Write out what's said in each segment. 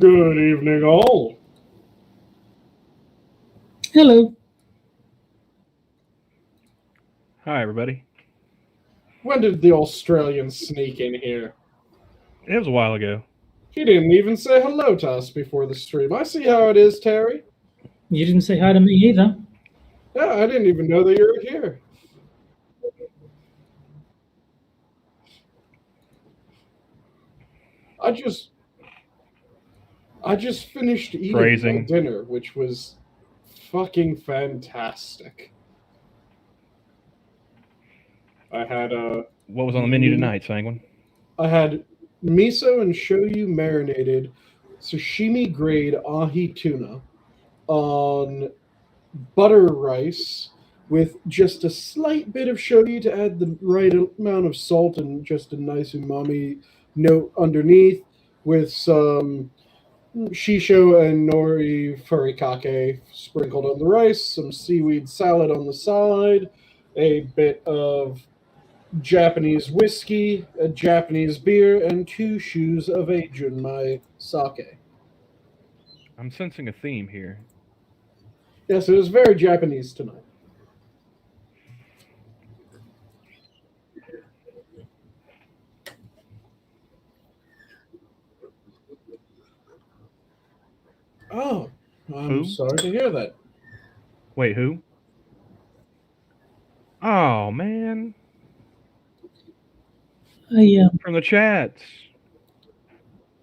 Good evening, all. Hello. Hi, everybody. When did the Australian sneak in here? It was a while ago. He didn't even say hello to us before the stream. I see how it is, Terry. You didn't say hi to me either. Yeah, I didn't even know that you were here. I just finished eating my Phrasing. dinner, which was fucking fantastic. I had What was on the menu tonight, Sanguine? I had miso and shoyu marinated sashimi grade ahi tuna on butter rice with just a slight bit of shoyu to add the right amount of salt and just a nice umami note underneath, with some shisho and nori furikake sprinkled on the rice, some seaweed salad on the side, a bit of Japanese whiskey, a Japanese beer, and 2 shoes of Ajun, my sake. I'm sensing a theme here. Yes, it was very Japanese tonight. Oh, I'm Who? sorry to hear that. Wait, who? Oh, man. From the chats.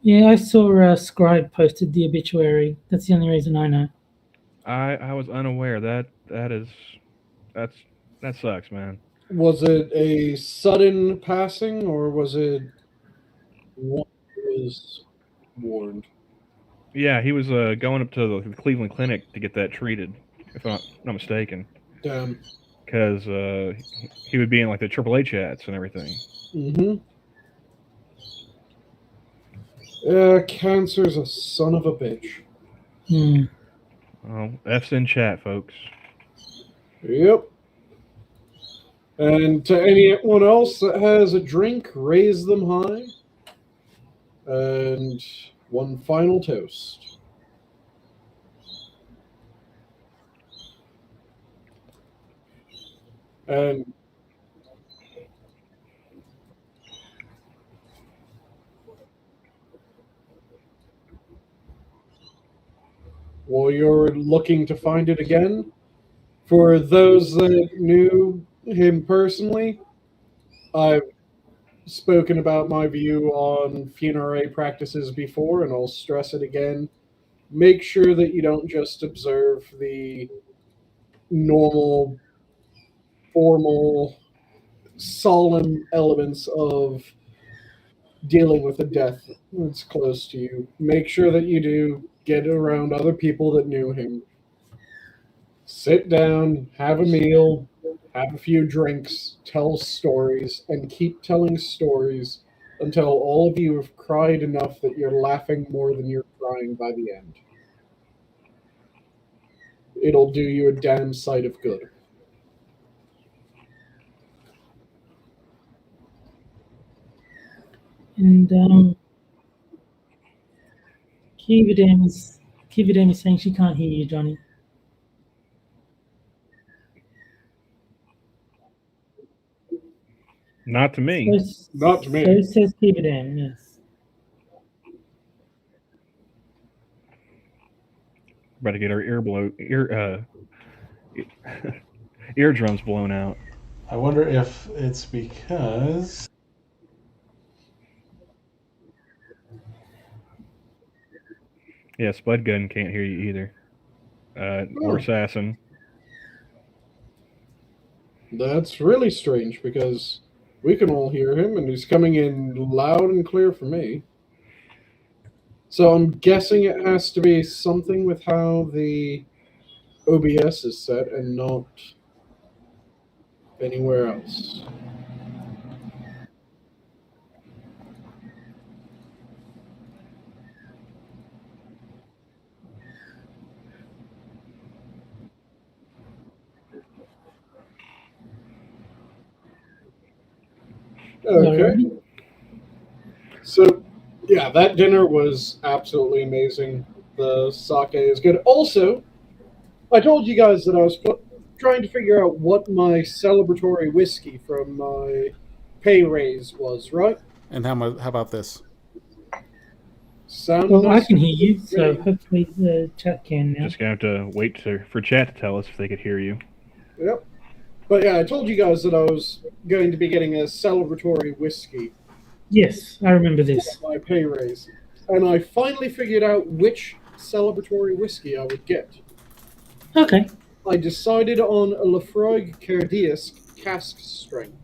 I saw Scribe posted the obituary. That's the only reason I know. I was unaware. That sucks, man. Was it a sudden passing, or was it one who was warned? Yeah, he was going up to the Cleveland Clinic to get that treated, if I'm not mistaken. Damn. Because he would be in like the AAA chats and everything. Mm-hmm. Cancer's a son of a bitch. Well, F's in chat, folks. Yep. And to anyone else that has a drink, raise them high. And one final toast. And while you're looking to find it again, for those that knew him personally, I've spoken about my view on funerary practices before, and I'll stress it again. Make sure that you don't just observe the normal, formal, solemn elements of dealing with a death that's close to you. Make sure that you do get around other people that knew him. Sit down, have a meal, have a few drinks, tell stories, and keep telling stories until all of you have cried enough that you're laughing more than you're crying by the end. It'll do you a damn sight of good. And Kividam is saying she can't hear you, Johnny. Not to me. Not to me. So says Kividam, yes. About to get our eardrums blown out. I wonder if it's because... Yeah, Spudgun can't hear you either. Or Assassin. That's really strange, because we can all hear him, and he's coming in loud and clear for me. So I'm guessing it has to be something with how the OBS is set and not anywhere else. Okay. So Yeah, that dinner was absolutely amazing. The sake is good. Also, I told you guys that I was trying to figure out what my celebratory whiskey from my pay raise was, right? And how about this? Sound Well, I must can hear you, be so great. hopefully the chat can now. Just gonna have to wait for chat to tell us if they could hear you. Yep. But yeah, I told you guys that I was going to be getting a celebratory whiskey Yes, I remember this. for my pay raise. And I finally figured out which celebratory whiskey I would get. Okay. I decided on a Lafroig Cardias cask strength.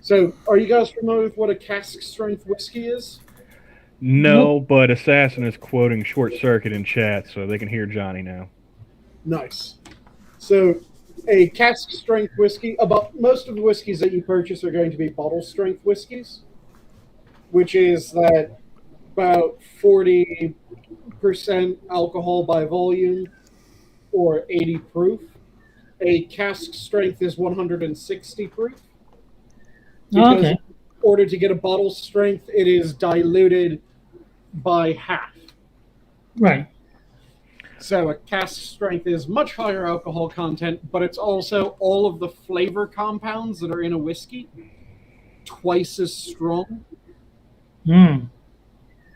So, are you guys familiar with what a cask strength whiskey is? No, but Assassin is quoting Short Circuit in chat, so they can hear Johnny now. Nice. So, a cask strength whiskey, about most of the whiskeys that you purchase are going to be bottle strength whiskeys, which is that about 40% alcohol by volume or 80 proof. A cask strength is 160 proof. Because Okay. in order to get a bottle strength, it is diluted by half. Right. So a cask strength is much higher alcohol content, but it's also all of the flavor compounds that are in a whiskey twice as strong. Mm.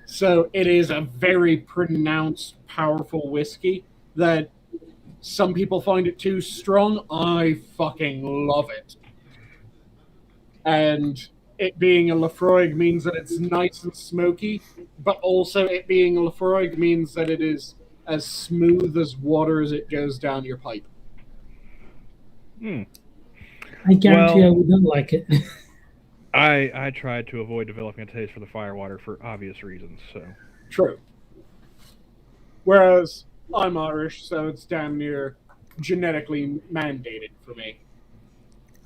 So it is a very pronounced, powerful whiskey that some people find it too strong. I fucking love it. And it being a Lafroig means that it's nice and smoky, but also it being a Lafroig means that it is as smooth as water as it goes down your pipe. Hmm. I guarantee Well- I would not like it. I tried to avoid developing a taste for the firewater for obvious reasons. So True. Whereas I'm Irish, so it's damn near genetically mandated for me.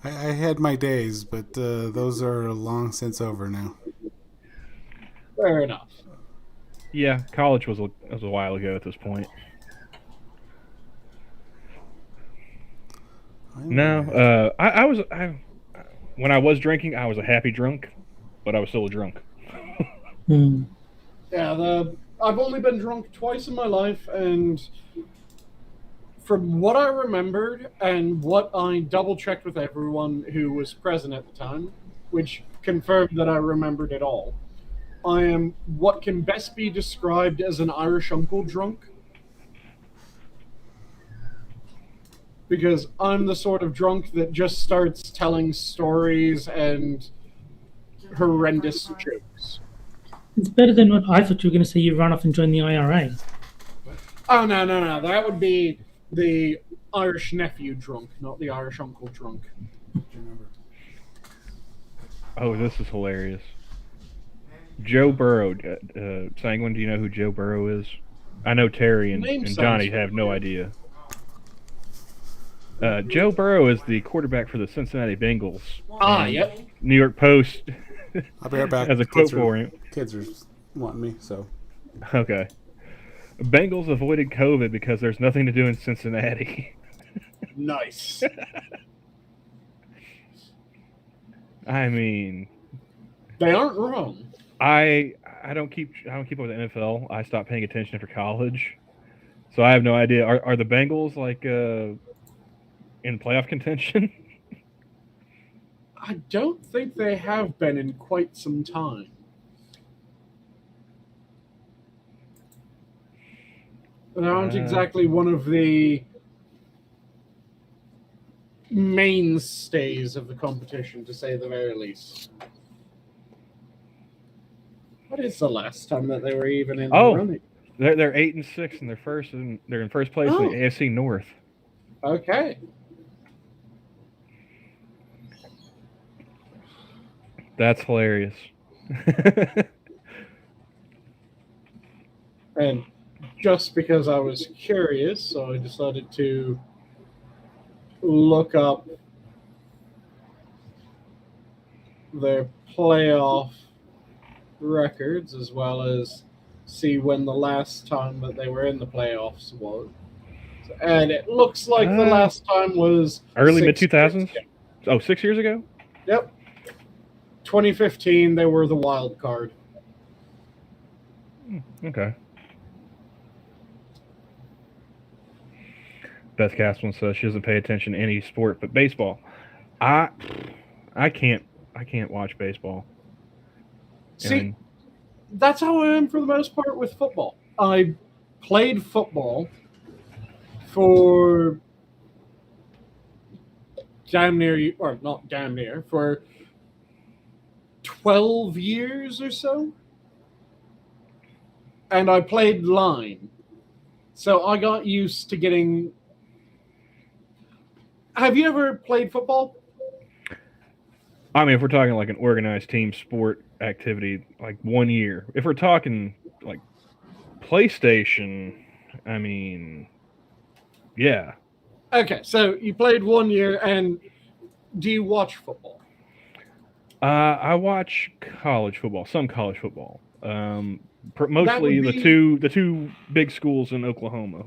I had my days, but those are long since over now. Fair enough. yeah, college was a while ago at this point. No, when I was drinking, I was a happy drunk, but I was still a drunk. Mm. Yeah, I've only been drunk twice in my life, and from what I remembered and what I double-checked with everyone who was present at the time, which confirmed that I remembered it all, I am what can best be described as an Irish uncle drunk. Because I'm the sort of drunk that just starts telling stories and horrendous jokes. It's better than what I thought you were going to say. You run off and join the IRA. Oh, no. That would be the Irish nephew drunk, not the Irish uncle drunk. Oh, this is hilarious. Joe Burrow. Sanguine, do you know who Joe Burrow is? I know Terry and Name Johnny sounds have no idea. Joe Burrow is the quarterback for the Cincinnati Bengals. Ah, yep. New York Post I'll be right back. has a quote for him. Kids are wanting me, so. Okay. Bengals avoided COVID because there's nothing to do in Cincinnati. Nice. I mean, They aren't wrong. I don't keep up with the NFL. I stopped paying attention after college, so I have no idea. Are the Bengals like in playoff contention? I don't think they have been in quite some time. They aren't exactly one of the mainstays of the competition, to say the very least. What is the last time that they were even in the running? They're 8-6 and they're in first place in the AFC North. Okay. That's hilarious. And just because I was curious, so I decided to look up their playoff records as well as see when the last time that they were in the playoffs was. And it looks like the last time was Early 6 years mid-2000s? ago. Oh, 6 years ago? Yep. 2015, they were the wild card. Okay. Beth Castlin says she doesn't pay attention to any sport but baseball. I can't watch baseball. See, And that's how I am for the most part with football. I played football for damn near, or not damn near, for 12 years or so. And I played line. So I got used to getting... Have you ever played football? I mean, if we're talking like an organized team sport activity, like 1 year. If we're talking like PlayStation, I mean, yeah. Okay, so you played 1 year, and do you watch football? I watch college football, some college football. Mostly would the two big schools in Oklahoma.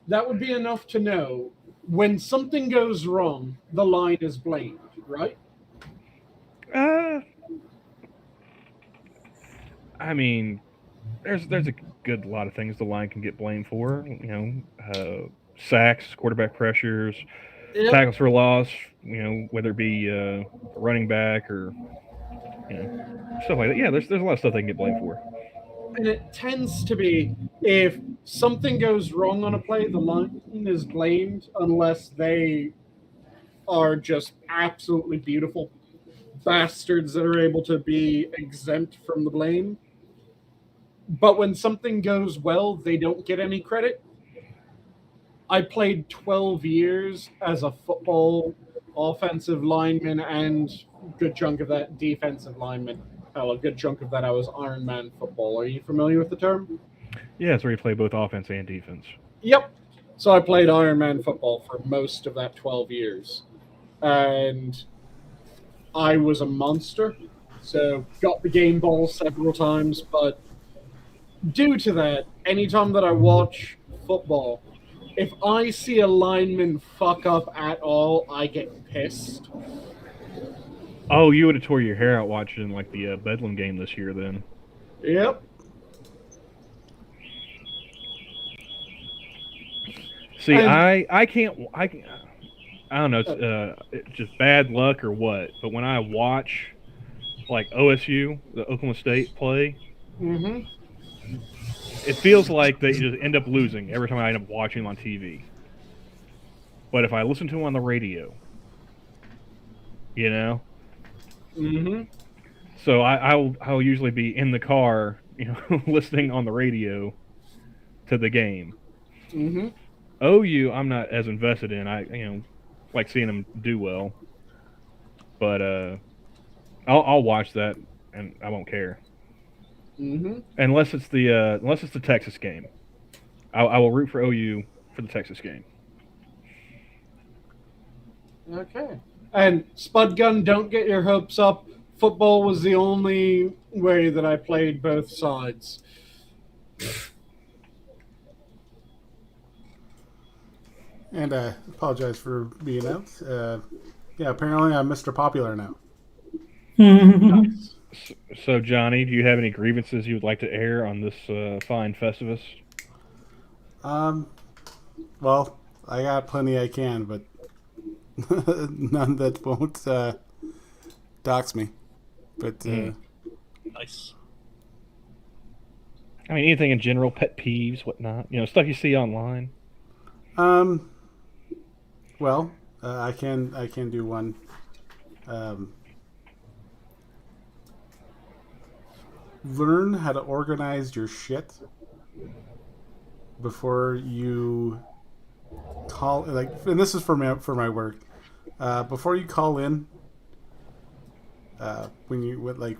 That would be enough to know when something goes wrong, the line is blamed, right? I mean, there's a good lot of things the line can get blamed for. Sacks, quarterback pressures, tackles for loss. Whether it be a running back or stuff like that. Yeah, there's a lot of stuff they can get blamed for. And it tends to be if something goes wrong on a play, the line is blamed unless they are just absolutely beautiful bastards that are able to be exempt from the blame. But when something goes well, they don't get any credit. I played 12 years as a football offensive lineman and a good chunk of that defensive lineman. A good chunk of that I was Iron Man football. Are you familiar with the term? Yeah, it's where you play both offense and defense. Yep. So I played Iron Man football for most of that 12 years. And I was a monster. So got the game ball several times. But due to that, anytime that I watch football, if I see a lineman fuck up at all, I get pissed. Oh, you would have tore your hair out watching like the Bedlam game this year, then. Yep. See, I can't. I don't know. It's just bad luck or what. But when I watch like OSU, the Oklahoma State play, it feels like they just end up losing every time I end up watching them on TV. But if I listen to them on the radio, so I'll usually be in the car, listening on the radio to the game. OU, I'm not as invested in. I like seeing them do well, but I'll watch that and I won't care. Unless it's the Texas game, I will root for OU for the Texas game. Okay. And Spud Gun, don't get your hopes up. Football was the only way that I played both sides. And I apologize for being out. Yeah, apparently I'm Mr. Popular now. Nice. So, Johnny, do you have any grievances you would like to air on this fine Festivus? Well, I got plenty I can, but none that won't dox me. But Nice. I mean, anything in general, pet peeves, whatnot, stuff you see online. Well, I can do one. Learn how to organize your shit before you call. And this is for my work. Before you call in, when you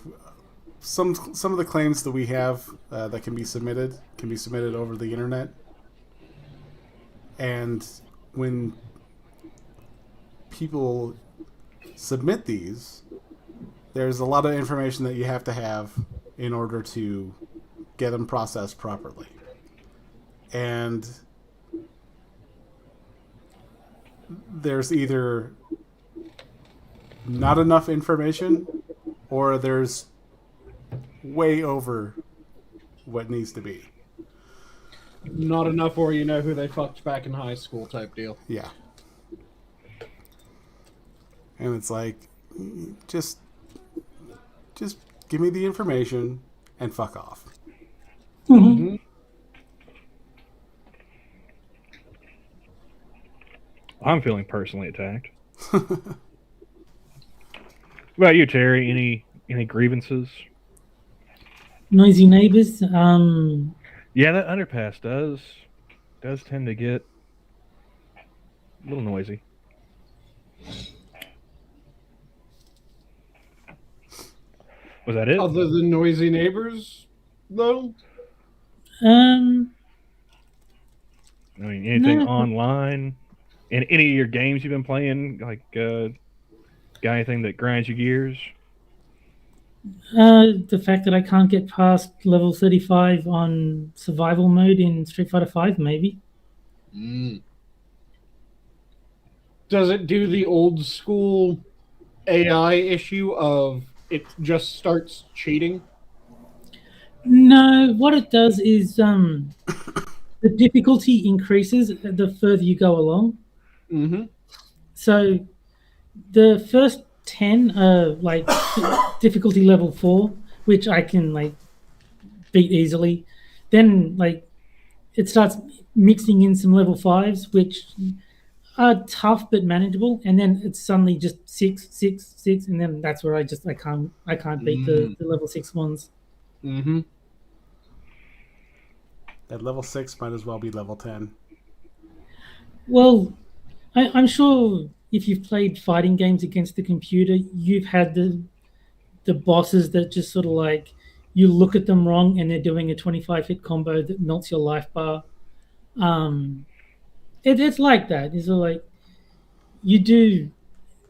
some of the claims that we have that can be submitted over the internet, and when people submit these, there's a lot of information that you have to have in order to get them processed properly. And there's either not enough information or there's way over what needs to be. Not enough where you know who they fucked back in high school type deal. Yeah. And it's like, just give me the information and fuck off. Mm-hmm. I'm feeling personally attacked. What about you, Terry? Any grievances? Noisy neighbors. Yeah, that underpass does tend to get a little noisy. Was that it? Other than noisy neighbors, though? I mean, anything No. online? In any of your games you've been playing? Like, got anything that grinds your gears? The fact that I can't get past level 35 on survival mode in Street Fighter V, maybe. Does it do the old school AI issue of it just starts cheating? No, what it does is the difficulty increases the further you go along. Mm-hmm. So the first 10 are like difficulty level 4, which I can like beat easily. Then like it starts mixing in some level 5s, which are tough but manageable, and then it's suddenly just 6, 6, 6, and then that's where I can't beat the level 6 ones. Mm-hmm. At level 6 might as well be level 10. Well, I'm sure if you've played fighting games against the computer, you've had the bosses that just sort of like you look at them wrong and they're doing a 25-hit combo that melts your life bar. It's like that. It's like you do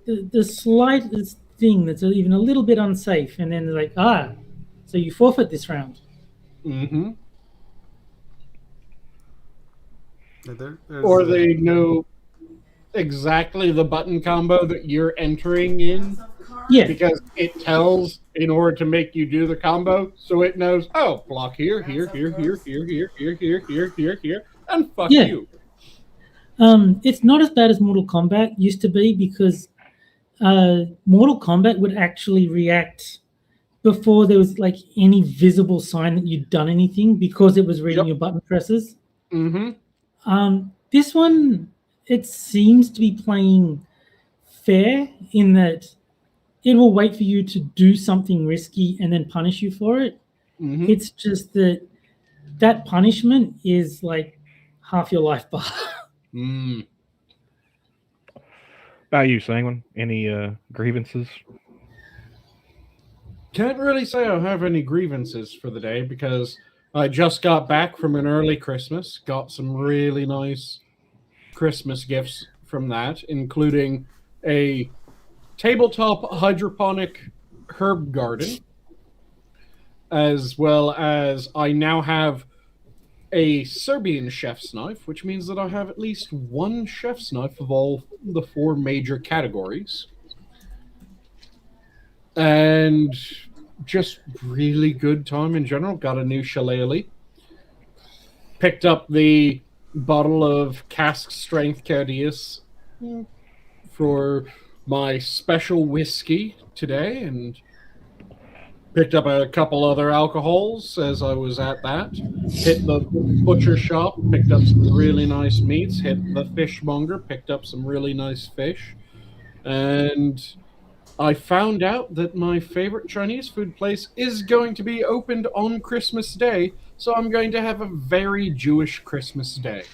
the slightest thing that's even a little bit unsafe, and then they're like, so you forfeit this round. Mm-hmm. There's, Or they know exactly the button combo that you're entering in. Yeah. Because it tells in order to make you do the combo, so it knows, oh, block here, and fuck Yeah. you. It's not as bad as Mortal Kombat used to be, because Mortal Kombat would actually react before there was like any visible sign that you'd done anything, because it was reading your button presses. Mm-hmm. This one, it seems to be playing fair in that it will wait for you to do something risky and then punish you for it. Mm-hmm. It's just that punishment is like half your life bar. About you, Sanguine? Any grievances? Can't really say I have any grievances for the day, because I just got back from an early Christmas, got some really nice Christmas gifts from that, including a tabletop hydroponic herb garden, as well as I now have a Serbian chef's knife, which means that I have at least one chef's knife of all the 4 major categories. And just really good time in general. Got a new shillelagh. Picked up the bottle of Cask Strength Cardias for my special whiskey today, and picked up a couple other alcohols as I was at that. Hit the butcher shop, picked up some really nice meats. Hit the fishmonger, picked up some really nice fish. And I found out that my favorite Chinese food place is going to be opened on Christmas Day, so I'm going to have a very Jewish Christmas Day.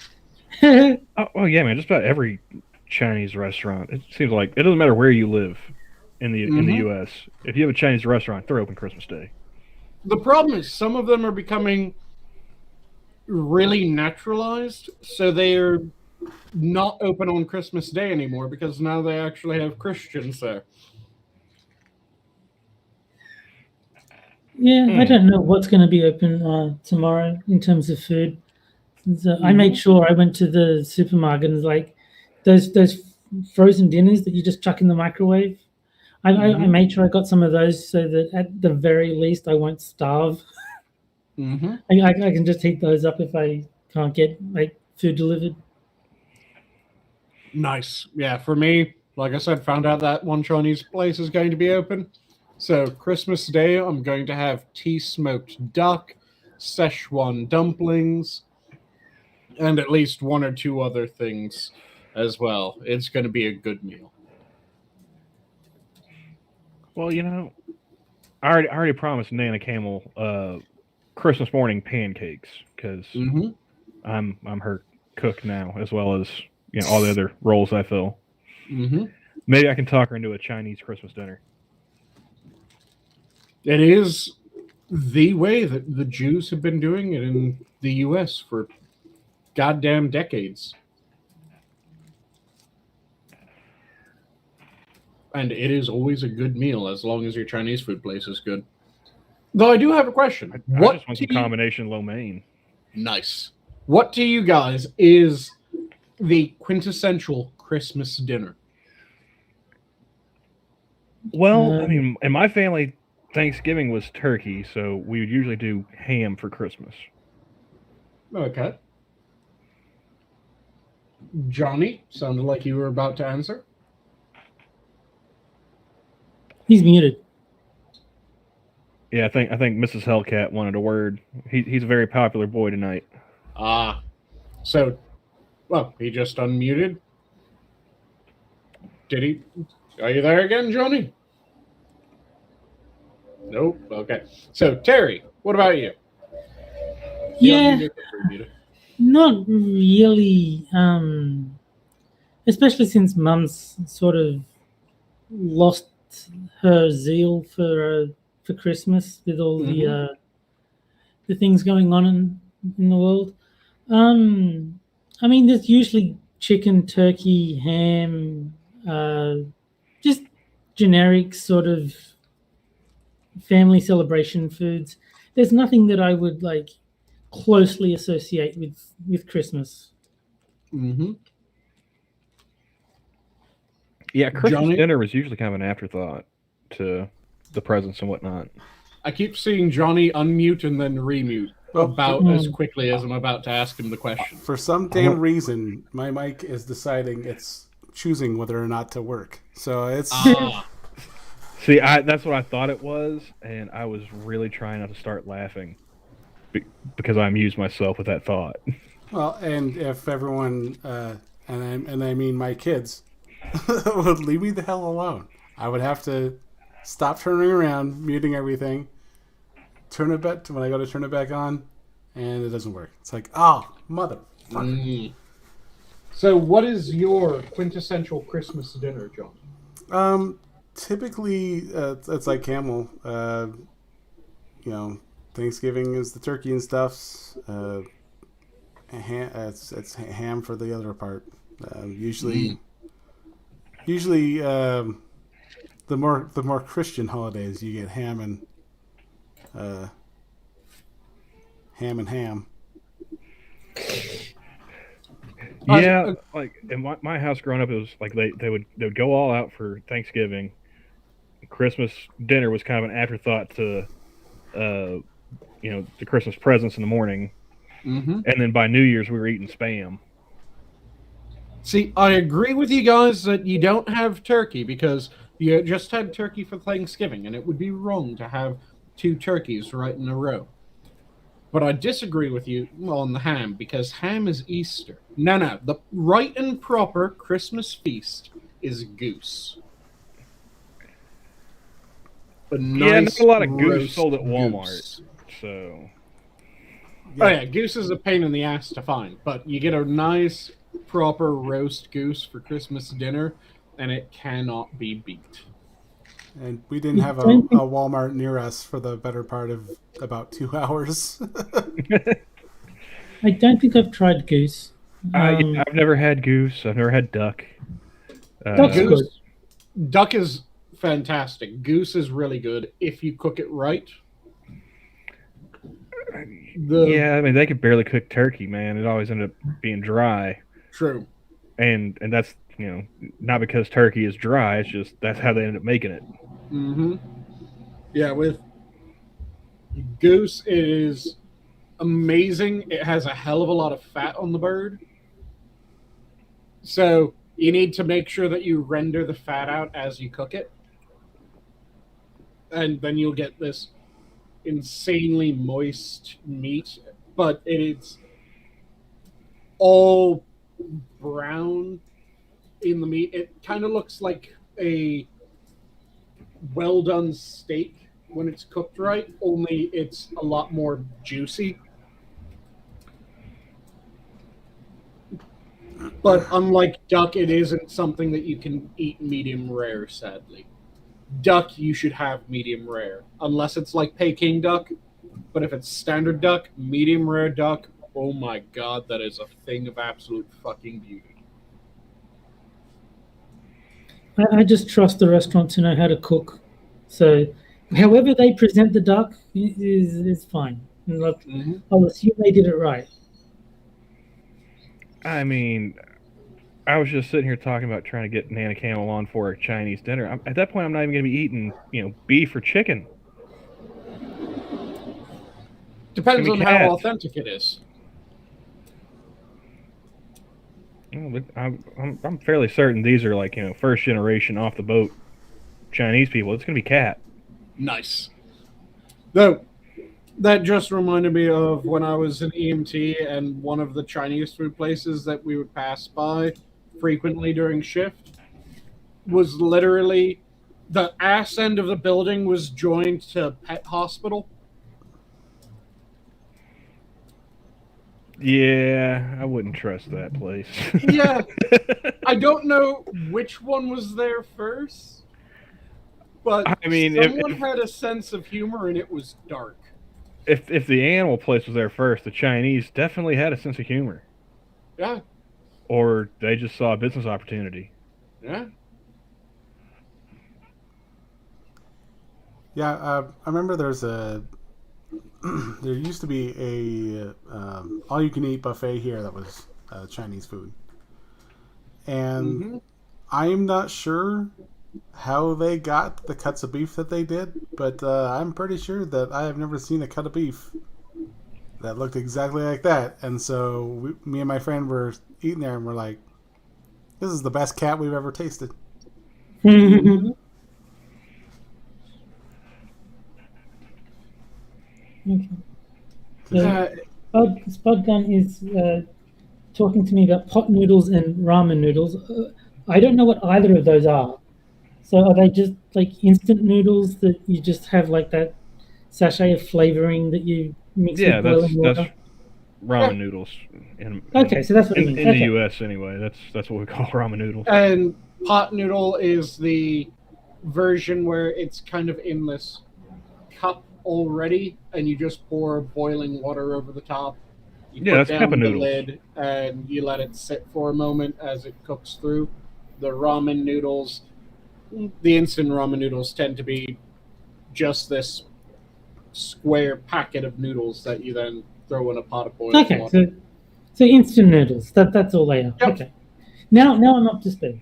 Oh yeah, man. Just about every Chinese restaurant. It seems like it doesn't matter where you live in the U.S. If you have a Chinese restaurant, they're open Christmas Day. The problem is some of them are becoming really naturalized, so they are not open on Christmas Day anymore because now they actually have Christians there. Yeah, I don't know what's going to be open tomorrow in terms of food. So I made sure I went to the supermarket and like those frozen dinners that you just chuck in the microwave. I made sure I got some of those so that at the very least I won't starve. Mm-hmm. I can just heat those up if I can't get like food delivered. Nice. Yeah, for me, like I said, found out that one Chinese place is going to be open. So Christmas Day, I'm going to have tea smoked duck, Szechuan dumplings, and at least one or two other things as well. It's going to be a good meal. Well, I already promised Nana Camel Christmas morning pancakes because Mm-hmm. I'm her cook now, as well as all the other roles I fill. Mm-hmm. Maybe I can talk her into a Chinese Christmas dinner. It is the way that the Jews have been doing it in the U.S. for goddamn decades. And it is always a good meal as long as your Chinese food place is good. Though I do have a question. I What just want to some combination lo mein. Nice. What to you guys is the quintessential Christmas dinner? Well, I mean, in my family, Thanksgiving was turkey, so we would usually do ham for Christmas. Okay. Johnny, sounded like you were about to answer. He's muted. Yeah, I think Mrs. Hellcat wanted a word. He's a very popular boy tonight. So, well, he just unmuted. Did he? Are you there again, Johnny? Nope. Okay. So, Terry, what about you? Yeah, not really. Especially since Mum's sort of lost her zeal for Christmas with all the things going on in the world. I mean, there's usually chicken, turkey, ham, just generic sort of family celebration foods. There's nothing that I would like closely associate with Christmas. Mm-hmm. Yeah, Christmas Johnny? dinner was usually kind of an afterthought to the presents and whatnot. I keep seeing Johnny unmute and then remute about as quickly as I'm about to ask him the question. For some damn reason, my mic is deciding it's choosing whether or not to work. So it's See, that's what I thought it was, and I was really trying not to start laughing because I amused myself with that thought. well, and if everyone, and I mean my kids, would leave me the hell alone, I would have to stop turning around, muting everything, turn it back when I go to turn it back on, and it doesn't work. It's like, oh, motherfucker. So, what is your quintessential Christmas dinner, John? Typically, it's like Camel. Thanksgiving is the turkey and stuffs. It's ham for the other part. Usually, the more Christian holidays, you get ham and ham. Yeah, like in my house growing up, it was like they would go all out for Thanksgiving. Christmas dinner was kind of an afterthought to, the Christmas presents in the morning, and then by New Year's we were eating Spam. See, I agree with you guys that you don't have turkey because you just had turkey for Thanksgiving, and it would be wrong to have two turkeys right in a row. But I disagree with you on the ham because ham is Easter. No, the right and proper Christmas feast is goose. Not a lot of goose sold at Walmart. Goose. So, yeah. Oh yeah, goose is a pain in the ass to find, but you get a nice, proper roast goose for Christmas dinner, and it cannot be beat. And we didn't have a Walmart near us for the better part of about 2 hours. I don't think I've tried goose. I've never had goose. I've never had duck. Duck is fantastic. Goose is really good if you cook it right. Yeah, I mean they could barely cook turkey, man. It always ended up being dry. True. And that's not because turkey is dry. It's just that's how they ended up making it. Yeah, with goose it is amazing. It has a hell of a lot of fat on the bird. So you need to make sure that you render the fat out as you cook it. And then you'll get this insanely moist meat. But it's all brown in the meat. It kind of looks like a well-done steak when it's cooked right, only it's a lot more juicy. But unlike duck, it isn't something that you can eat medium rare, sadly. Duck, you should have medium rare, unless it's like Peking duck. But if it's standard duck, medium rare duck, oh my god, that is a thing of absolute fucking beauty. I just trust the restaurant to know how to cook. So, however they present the duck is fine. And like, I'll assume they did it right. I mean, I was just sitting here talking about trying to get Nana Camel on for a Chinese dinner. At that point, I'm not even going to be eating, beef or chicken. Depends on how authentic it is. I'm fairly certain these are like, first generation off the boat Chinese people. It's going to be cat. Nice. Though, that just reminded me of when I was in EMT and one of the Chinese food places that we would pass by frequently during shift was literally the ass end of the building was joined to a pet hospital. Yeah, I wouldn't trust that place. Yeah. I don't know which one was there first, but I mean, someone had a sense of humor and it was dark. If the animal place was there first, the Chinese definitely had a sense of humor. Yeah. Or they just saw a business opportunity. Yeah. Yeah, I remember there used to be a all-you-can-eat buffet here that was Chinese food. And I'm not sure how they got the cuts of beef that they did, but I'm pretty sure that I have never seen a cut of beef that looked exactly like that. And so me and my friend were eating there and we're like, this is the best cat we've ever tasted. Okay. So, Spud Gun is talking to me about pot noodles and ramen noodles. I don't know what either of those are. So are they just like instant noodles that you just have like that sachet of flavoring that you mix with boiling water? That's ramen noodles. Okay, so that's what it means. In the U.S. anyway, that's what we call ramen noodles. And pot noodle is the version where it's kind of in this cup already, and you just pour boiling water over the top. You put that's down cup of the noodles. lid, and you let it sit for a moment as it cooks through. The ramen noodles, the instant ramen noodles tend to be just this square packet of noodles that you then throw in a pot of boiling water. Okay, so instant noodles. That's all they are. Yep. Okay. Now I'm up to speed.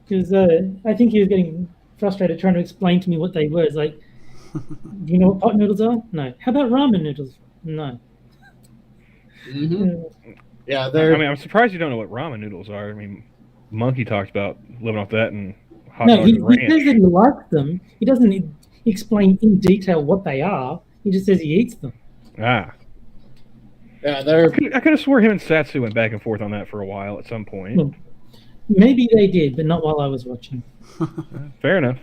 Because I think he was getting frustrated trying to explain to me what they were. It's like, do you know what pot noodles are? No. How about ramen noodles? No. Yeah, they're. I mean, I'm surprised you don't know what ramen noodles are. I mean, Monkey talks about living off that and hot No, dogs he and ranch. says that he likes them. He doesn't explain in detail what they are. He just says he eats them. Ah. Yeah, they're. I could have swore him and Satsu went back and forth on that for a while at some point. Well, maybe they did, but not while I was watching. Fair enough.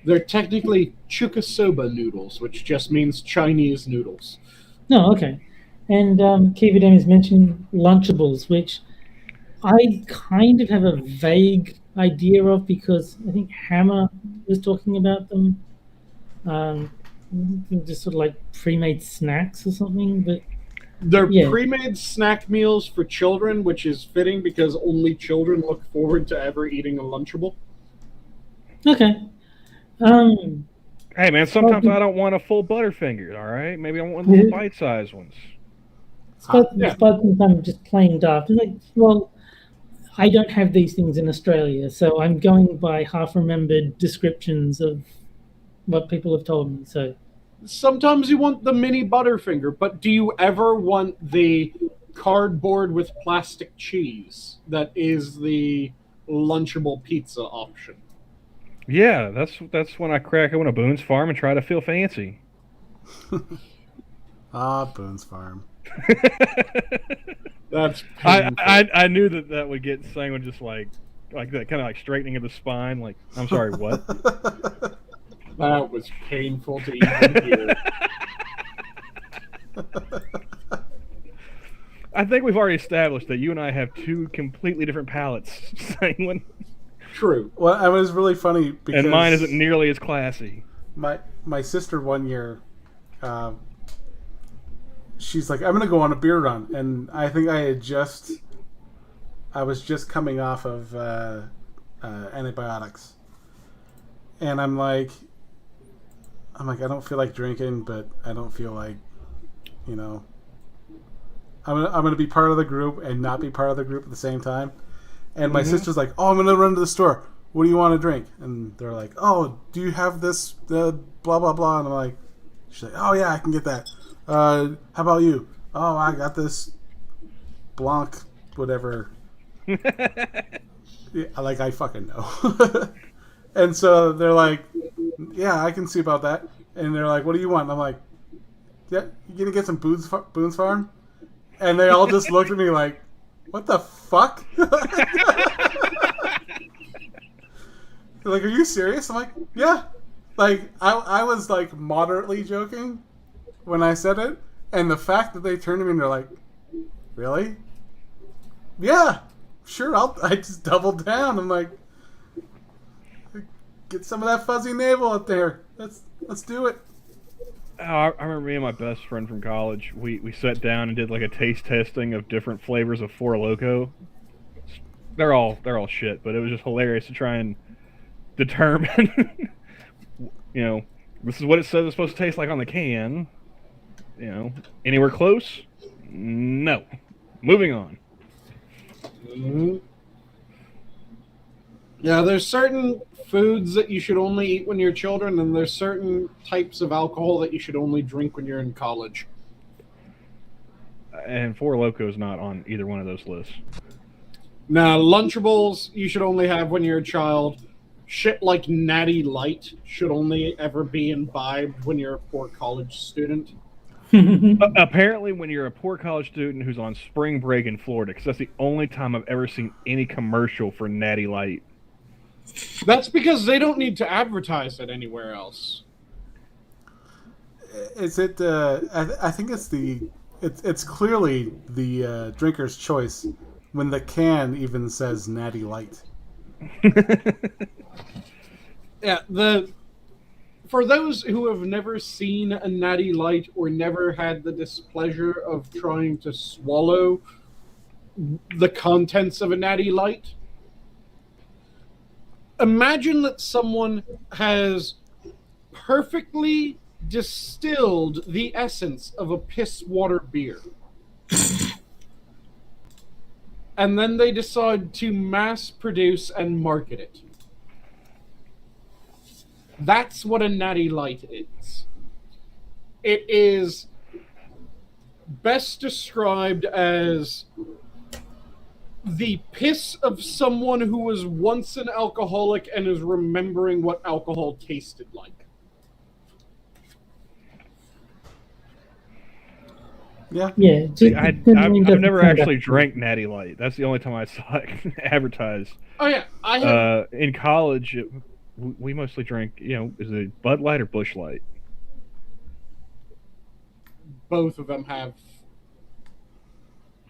They're technically chukasoba noodles, which just means Chinese noodles. No, okay. And Kivadem has mentioned Lunchables, which I kind of have a vague idea of because I think Hammer was talking about them. Just sort of like pre-made snacks or something, but They're Yeah. pre-made snack meals for children, which is fitting because only children look forward to ever eating a Lunchable. okay. Hey, man, sometimes I don't want a full Butterfinger, all right? Maybe I want one of the little bite-sized ones. Spud Yeah. thinks I'm just plain daft. I'm like, well, I don't have these things in Australia, so I'm going by half-remembered descriptions of what people have told me. So, sometimes you want the mini Butterfinger, but do you ever want the cardboard with plastic cheese that is the Lunchable pizza option? Yeah, that's when I crack open a Boone's Farm and try to feel fancy. Boone's Farm. That's painful. I knew that would get Sanguine just like that kind of like straightening of the spine. Like, I'm sorry, what? That was painful to even hear. I think we've already established that you and I have two completely different palates, Sanguine. True. Well, it was really funny because And mine isn't nearly as classy. my sister one year, she's like, I'm gonna go on a beer run, and I think I was just coming off of antibiotics, and I'm like, I don't feel like drinking, but I don't feel like, I'm gonna be part of the group and not be part of the group at the same time. And my sister's like, oh, I'm gonna run to the store. What do you want to drink? And they're like, oh, do you have this blah blah blah? And I'm like, she's like, oh yeah, I can get that. How about you? Oh, I got this Blanc, whatever. Yeah, like, I fucking know. And so they're like, yeah, I can see about that. And they're like, what do you want? And I'm like, yeah, you gonna get some Boone's Farm? And they all just looked at me like, what the fuck? They're like, are you serious? I'm like, yeah. Like, I was like moderately joking when I said it, and the fact that they turned to me and they're like, really? Yeah, sure. I just doubled down. I'm like, get some of that fuzzy navel up there. Let's do it. Oh, I remember me and my best friend from college. We sat down and did like a taste testing of different flavors of Four Loko. They're all shit, but it was just hilarious to try and determine. This is what it says it's supposed to taste like on the can. Anywhere close? No. Moving on. Mm-hmm. Yeah, there's certain foods that you should only eat when you're children, and there's certain types of alcohol that you should only drink when you're in college. And Four Loko is not on either one of those lists. Now, Lunchables you should only have when you're a child. Shit like Natty Light should only ever be imbibed when you're a poor college student. Apparently, when you're a poor college student who's on spring break in Florida, because that's the only time I've ever seen any commercial for Natty Light. That's because they don't need to advertise it anywhere else. Is it? I think it's clearly the drinker's choice when the can even says Natty Light. Yeah, for those who have never seen a Natty Light or never had the displeasure of trying to swallow the contents of a Natty Light, imagine that someone has perfectly distilled the essence of a piss water beer. And then they decide to mass produce and market it. That's what a Natty Light is. It is best described as the piss of someone who was once an alcoholic and is remembering what alcohol tasted like. Yeah. Yeah. See, I've never actually drank Natty Light. That's the only time I saw it advertised. Oh yeah, I have. In college, we mostly drank. Is it Bud Light or Busch Light? Both of them have,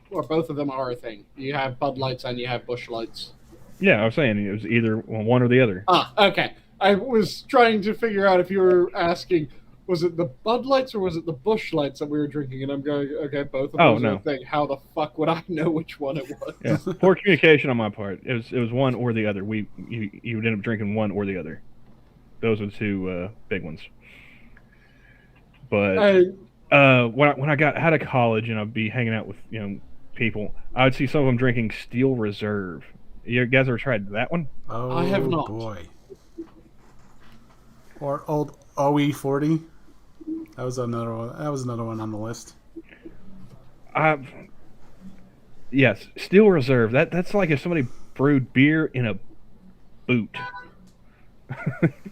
or both of them are a thing. You have Bud Lights and you have Busch Lights. Yeah, I was saying it was either one or the other. Ah, okay. I was trying to figure out if you were asking, was it the Bud Lights or was it the Busch Lights that we were drinking? And I'm going, okay, both of them. No. Thing. How the fuck would I know which one it was? Yeah. Poor communication on my part. It was one or the other. You would end up drinking one or the other. Those are the two big ones. But when I got out of college and I'd be hanging out with people, I would see some of them drinking Steel Reserve. You guys ever tried that one? Oh, I have not. Boy. Or old OE40. That was another one. That was another one on the list. Yes, Steel Reserve. That's like if somebody brewed beer in a boot.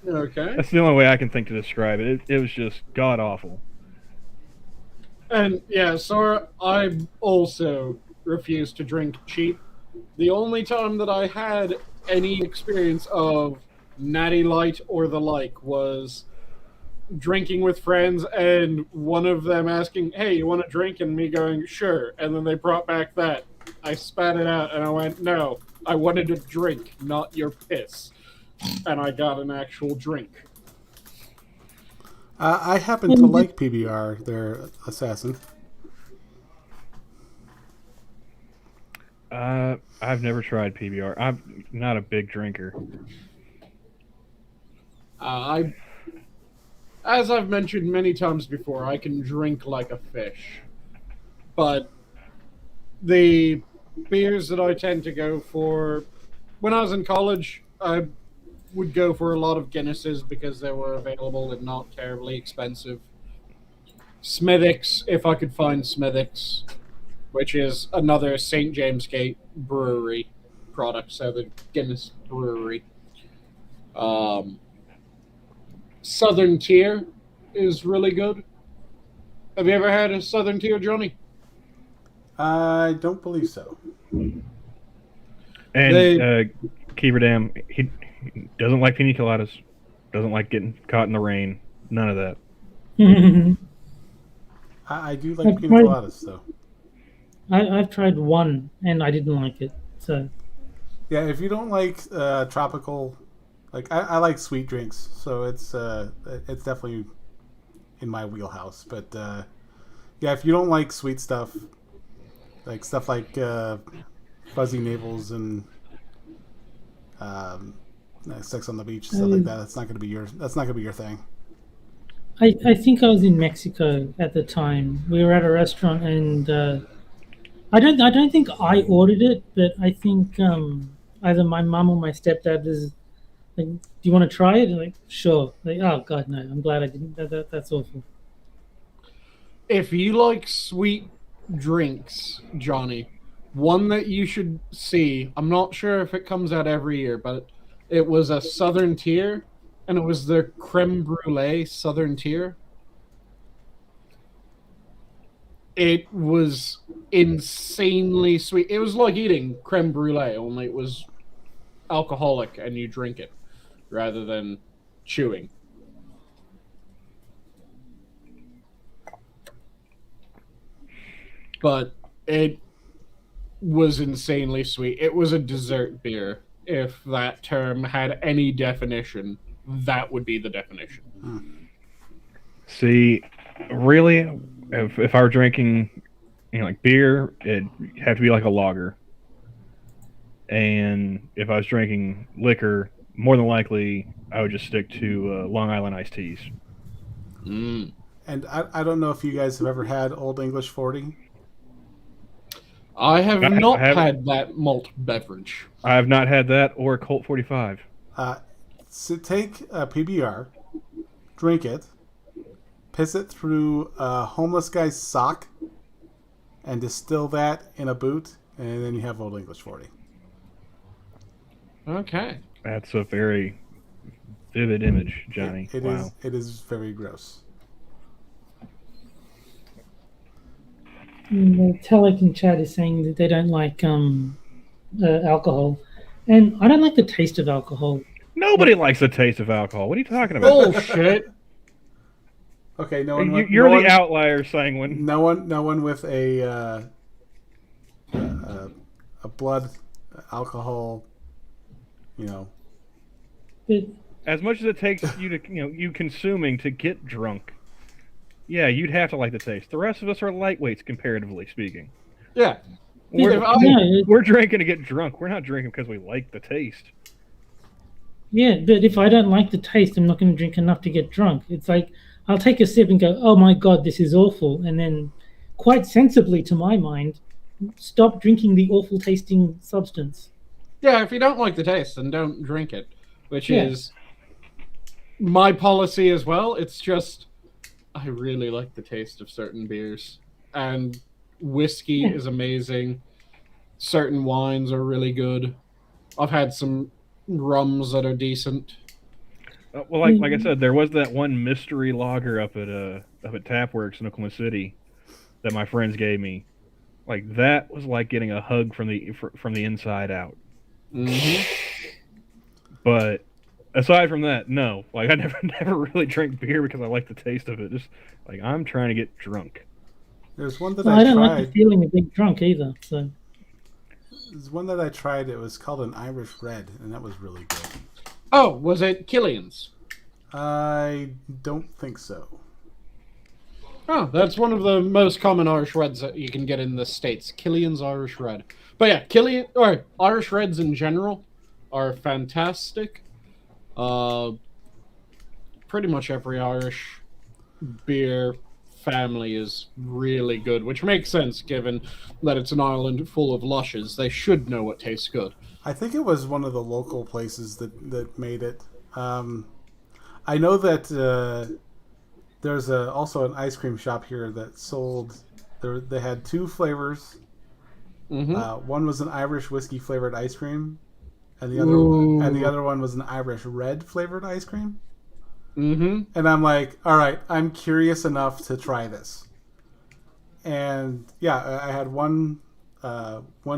Okay. That's the only way I can think to describe it. It was just god awful. And yeah, so I also refuse to drink cheap. The only time that I had any experience of Natty Light or the like was drinking with friends and one of them asking, "Hey, you want a drink?" and me going, "Sure." And then they brought back that. I spat it out and I went, "No, I wanted a drink, not your piss." And I got an actual drink. I happen to like PBR, their Assassin. I've never tried PBR. I'm not a big drinker. As I've mentioned many times before, I can drink like a fish. But the beers that I tend to go for, when I was in college, I would go for a lot of Guinnesses because they were available and not terribly expensive. Smithwick's, if I could find Smithwick's, which is another St. James Gate brewery product, so the Guinness brewery. Southern Tier is really good. Have you ever had a Southern Tier, Johnny? I don't believe so. And Keeper Dam, he doesn't like pina coladas, doesn't like getting caught in the rain, none of that. I do like pina coladas, though. I've tried one and I didn't like it. So yeah, if you don't like tropical, like I like sweet drinks, so it's definitely in my wheelhouse. But yeah, if you don't like sweet stuff like fuzzy navels and sex on the beach, stuff like that, that's not gonna be your thing. I think I was in Mexico at the time. We were at a restaurant and I don't think I ordered it, but I think either my mum or my stepdad was like, "Do you want to try it?" And like, "Sure." Like, "Oh God, no! I'm glad I didn't. That's awful." If you like sweet drinks, Johnny, one that you should see, I'm not sure if it comes out every year, but it was a Southern Tier, and it was the creme brulee Southern Tier. It was insanely sweet. It was like eating creme brulee, only it was alcoholic and you drink it rather than chewing. But it was insanely sweet. It was a dessert beer. If that term had any definition, that would be the definition. See, really, if I were drinking, like beer, it'd have to be like a lager. And if I was drinking liquor, more than likely, I would just stick to Long Island iced teas. Mm. And I don't know if you guys have ever had Old English 40. I have not had that malt beverage. I have not had that or Colt 45. So take a PBR, drink it, piss it through a homeless guy's sock, and distill that in a boot, and then you have Old English 40. Okay. That's a very vivid image, Johnny. Wow. It is very gross. Telek in chat is saying that they don't like alcohol, and I don't like the taste of alcohol. Nobody likes the taste of alcohol. What are you talking about? Bullshit. Okay, no one. You're the outlier, Sanguine. No one with a blood alcohol. But As much as it takes you to, you consuming to get drunk, yeah, you'd have to like the taste. The rest of us are lightweights, comparatively speaking. Yeah. We're drinking to get drunk. We're not drinking because we like the taste. Yeah, but if I don't like the taste, I'm not going to drink enough to get drunk. It's like I'll take a sip and go, "Oh my God, this is awful," and then, quite sensibly to my mind, stop drinking the awful tasting substance. Yeah, if you don't like the taste, then don't drink it, which is my policy as well. It's just I really like the taste of certain beers. And whiskey is amazing. Certain wines are really good. I've had some rums that are decent. Well, like I said, there was that one mystery lager up at Tapworks in Oklahoma City that my friends gave me. Like that was like getting a hug from the inside out. Mm-hmm. But aside from that, no. Like I never really drank beer because I like the taste of it. Just like I'm trying to get drunk. There's one that Well, I I don't like tried. the feeling of being drunk either. So There's one that I tried. It was called an Irish Red, and that was really good. Oh, was it Killian's? I don't think so. Oh, that's one of the most common Irish Reds that you can get in the States. Killian's Irish Red. But yeah, Irish Reds in general are fantastic. Pretty much every Irish beer family is really good, which makes sense given that it's an island full of lushes. They should know what tastes good. I think it was one of the local places that made it. I know that there's also an ice cream shop here that sold. They had two flavors. Mm-hmm. One was an Irish whiskey flavored ice cream, and the Ooh. other one was an Irish red flavored ice cream. Mm-hmm. And I'm like, all right, I'm curious enough to try this. And yeah, I had one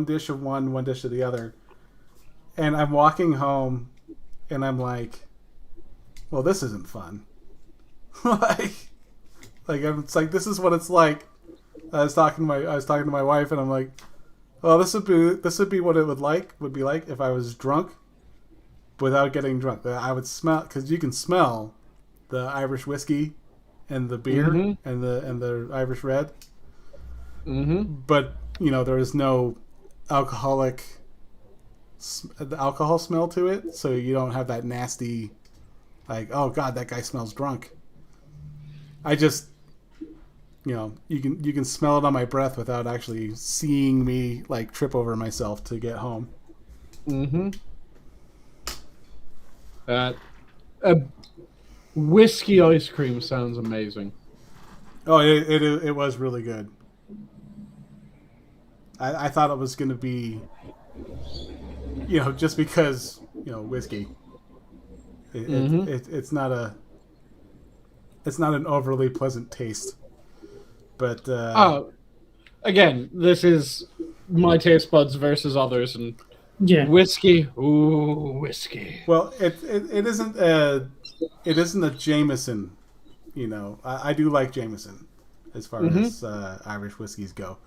dish of one dish of the other. And I'm walking home, and I'm like, well, this isn't fun. It's like this is what it's like. I was talking to my wife, and I'm like, well, this would be what it would be like if I was drunk, without getting drunk. I would smell, because you can smell the Irish whiskey and the beer Mm-hmm. and the Irish red. Mm-hmm. But there is no alcohol smell to it, so you don't have that nasty, like, oh god, that guy smells drunk. I just, you can smell it on my breath without actually seeing me like trip over myself to get home. Mm-hmm. A whiskey ice cream sounds amazing. Oh, it was really good. I thought it was going to be, just because whiskey. It's not an overly pleasant taste, but again, this is my taste buds versus others, and yeah, whiskey. Ooh, whiskey. well, it isn't a Jameson. I do like Jameson as far as Irish whiskeys go,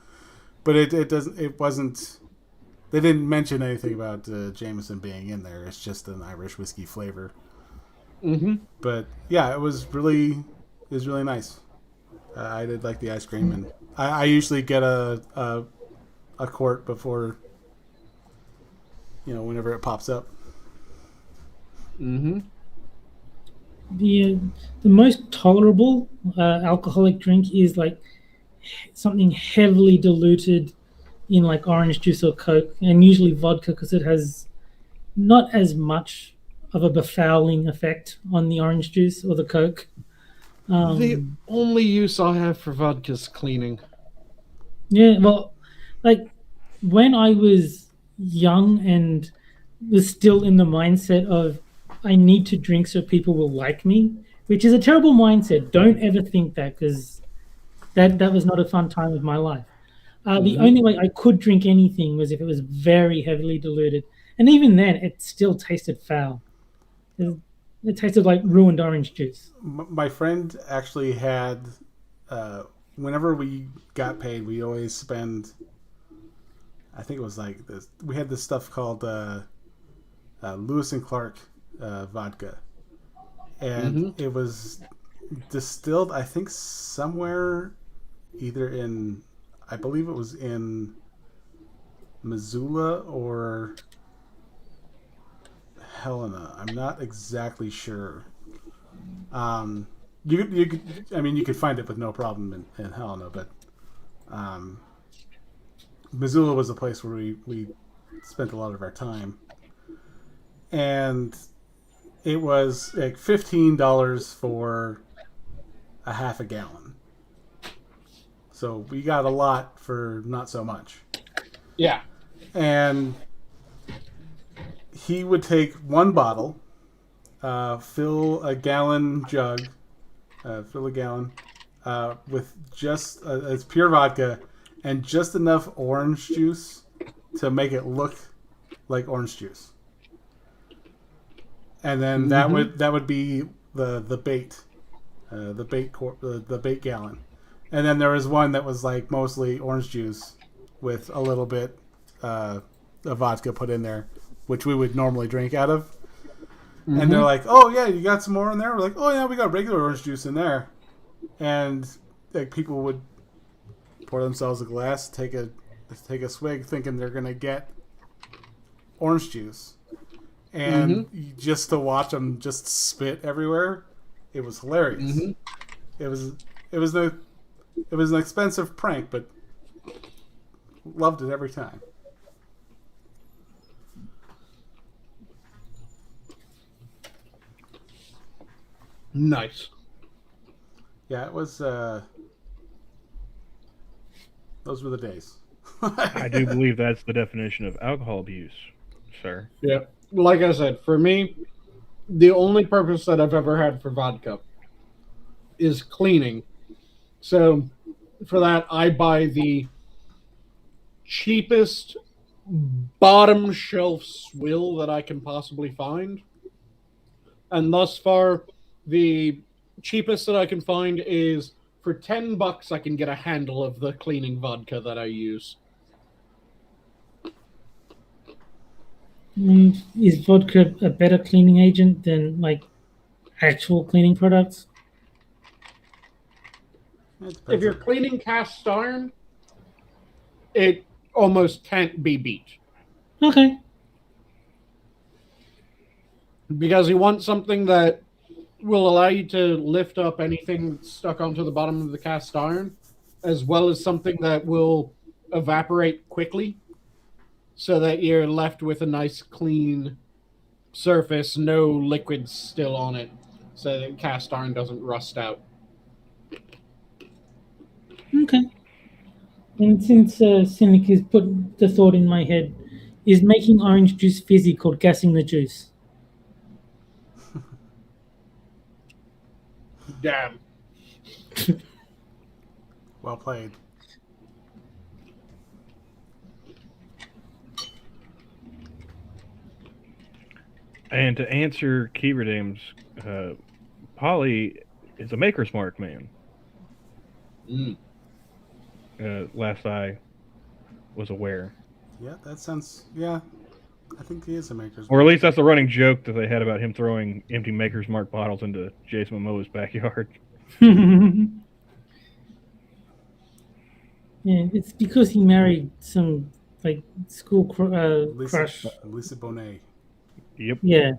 but it wasn't. They didn't mention anything about Jameson being in there. It's just an Irish whiskey flavor. Mm-hmm. But yeah, it was really nice. I did like the ice cream, and I usually get a quart before, whenever it pops up. Mm-hmm. the most tolerable alcoholic drink is like something heavily diluted in like orange juice or Coke, and usually vodka, because it has not as much of a befouling effect on the orange juice or the Coke. The only use I have for vodka is cleaning. Yeah, well, like when I was young and was still in the mindset of I need to drink so people will like me, which is a terrible mindset. Don't ever think that, because that was not a fun time of my life. The only way I could drink anything was if it was very heavily diluted, and even then, it still tasted foul. It tasted like ruined orange juice. My friend actually had, whenever we got paid, we always spend, I think it was like this, we had this stuff called Lewis and Clark vodka. And it was distilled, I think, somewhere either in, I believe it was in Missoula or Helena. I'm not exactly sure. You could find it with no problem in Helena, but Missoula was a place where we spent a lot of our time, and it was like $15 for a half a gallon. So we got a lot for not so much. Yeah. And he would take one bottle, fill a gallon jug, with just it's pure vodka and just enough orange juice to make it look like orange juice. And then that would be the bait, the bait gallon. And then there was one that was like mostly orange juice with a little bit of vodka put in there, which we would normally drink out of. Mm-hmm. And they're like, "Oh yeah, you got some more in there?" We're like, "Oh yeah, we got regular orange juice in there." And like people would pour themselves a glass, take a swig, thinking they're gonna get orange juice, and just to watch them just spit everywhere, it was hilarious. It was an expensive prank, but loved it every time. Nice. Yeah, it was. Those were the days. I do believe that's the definition of alcohol abuse, sir. Yeah. Like I said, for me, the only purpose that I've ever had for vodka is cleaning. So for that, I buy the cheapest bottom shelf swill that I can possibly find. And thus far, the cheapest that I can find is for $10 I can get a handle of the cleaning vodka that I use. Is vodka a better cleaning agent than like actual cleaning products? If you're cleaning cast iron, it almost can't be beat. Okay. Because you want something that will allow you to lift up anything that's stuck onto the bottom of the cast iron, as well as something that will evaporate quickly, so that you're left with a nice clean surface, no liquids still on it, so that cast iron doesn't rust out. Okay. And since Cynic has put the thought in my head, is making orange juice fizzy called gassing the juice? Damn. Well played. And to answer Key Redeem's, Polly is a Maker's Mark man. Last I was aware. Yeah, that sounds... Yeah, I think he is a Maker's Mark. Or at least that's the running joke that they had about him throwing empty Maker's Mark bottles into Jason Momoa's backyard. Yeah, it's because he married some like school crush. Lisa Bonet. Yep. Yeah.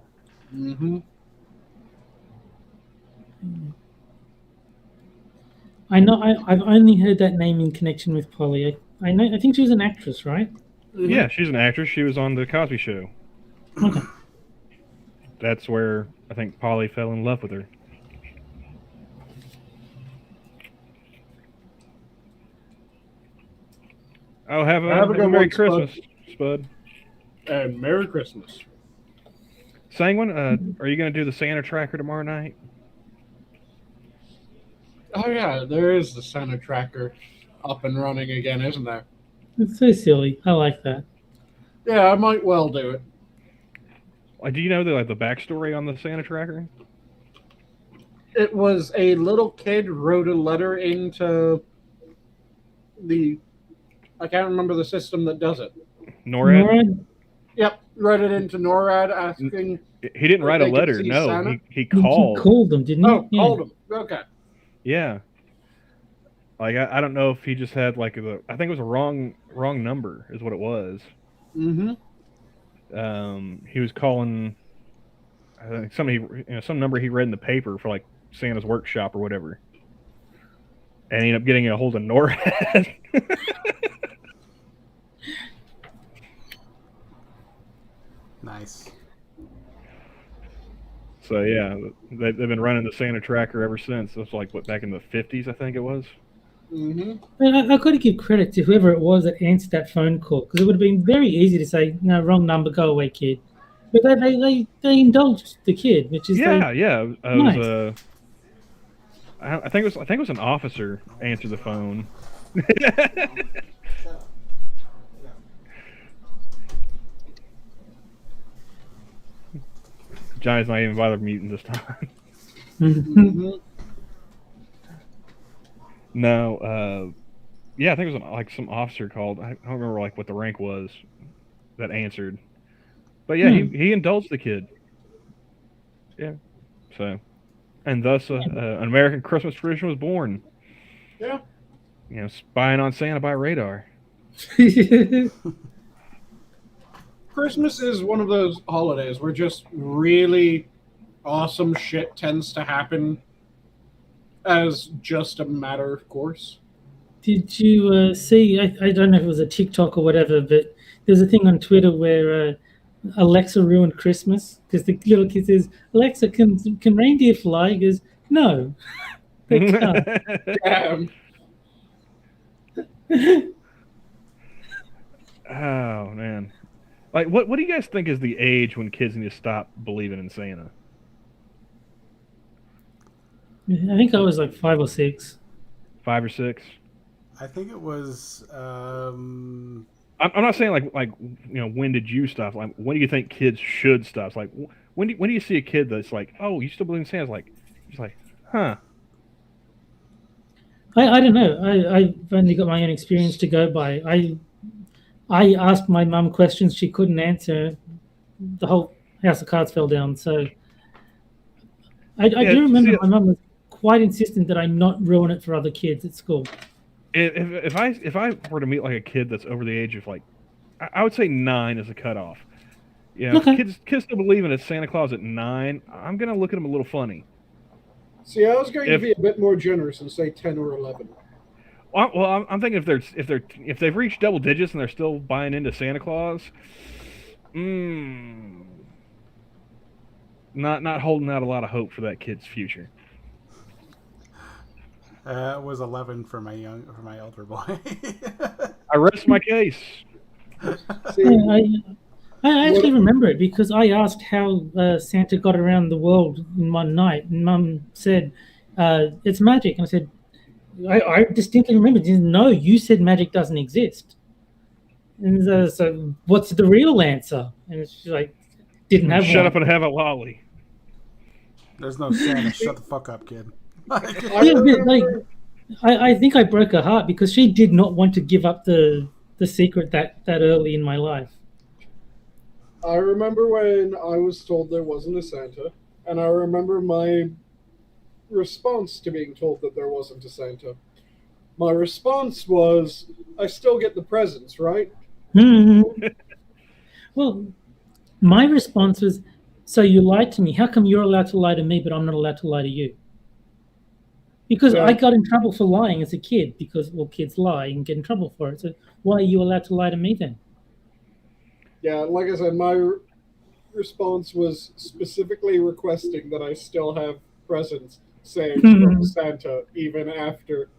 I know. I've only heard that name in connection with Polly. I know. I think she was an actress, right? Yeah, she's an actress. She was on the Cosby Show. Okay. That's where I think Polly fell in love with her. Oh, have a good Merry one, Christmas, Spud. And Merry Christmas. Sanguine, are you going to do the Santa tracker tomorrow night? Oh yeah, there is the Santa tracker up and running again, isn't there? It's so silly. I like that. Yeah, I might well do it. Do you know the backstory on the Santa tracker? It was a little kid wrote a letter into the... I can't remember the system that does it. NORAD? Yep, wrote it into NORAD asking... He didn't write a letter, no. He called. He called them, didn't he? Oh, yeah. Called them. Okay. Yeah. Like, I don't know if he just had, like, I think it was a wrong number is what it was. Mm-hmm. He was calling, I think some number he read in the paper for, like, Santa's workshop or whatever. And he ended up getting a hold of NORAD. Nice. So yeah, they've been running the Santa tracker ever since. It was like what, back in the 50s, I think it was. I got to give credit to whoever it was that answered that phone call, because it would have been very easy to say, "No, wrong number, go away, kid." But they indulged the kid, which is Yeah, yeah. It nice. was I think it was an officer answered the phone. Johnny's not even bothered muting this time. No, yeah, I think it was like some officer called. I don't remember like what the rank was that answered. But yeah, he indulged the kid. Yeah, so, and thus an American Christmas tradition was born. Yeah. You know, spying on Santa by radar. Christmas is one of those holidays where just really awesome shit tends to happen as just a matter of course. Did you see? I don't know if it was a TikTok or whatever, but there's a thing on Twitter where Alexa ruined Christmas because the little kid says, "Alexa, can reindeer fly?" He goes, "No, they can't." Damn. Oh man, like what do you guys think is the age when kids need to stop believing in Santa? I think I was like 5 or 6. 5 or 6. I think it was. I'm not saying like when did you stop? Like when do you think kids should stop? It's like when do you see a kid that's like, oh, you still believe in Santa? It's like, huh? I don't know. I've only got my own experience to go by. I asked my mum questions she couldn't answer. The whole house of cards fell down. So I do remember my mum was quite insistent that I not ruin it for other kids at school. If I were to meet like a kid that's over the age of like, I would say 9 is a cutoff. Yeah, Okay. kids still believe in a Santa Claus at 9. I'm gonna look at them a little funny. See, I was going to be a bit more generous and say 10 or 11. Well, I'm thinking if they've reached double digits and they're still buying into Santa Claus, not holding out a lot of hope for that kid's future. It was 11 for my elder boy. I rest my case. See, I actually remember it because I asked how Santa got around the world in one night, and Mum said, "It's magic." And I said, I distinctly remember, no, you said magic doesn't exist. And so what's the real answer? And she's like, didn't have Shut one. up and have a lolly. There's no Santa. Shut the fuck up, kid. I think I broke her heart because she did not want to give up the secret that early in my life. I remember when I was told there wasn't a Santa, and I remember my response to being told that there wasn't a Santa. My response was, I still get the presents, right? Well, my response was, so you lied to me. How come you're allowed to lie to me, but I'm not allowed to lie to you? Because I got in trouble for lying as a kid because, well, kids lie and get in trouble for it. So why are you allowed to lie to me then? Yeah, like I said, my response was specifically requesting that I still have presents saved from Santa, even after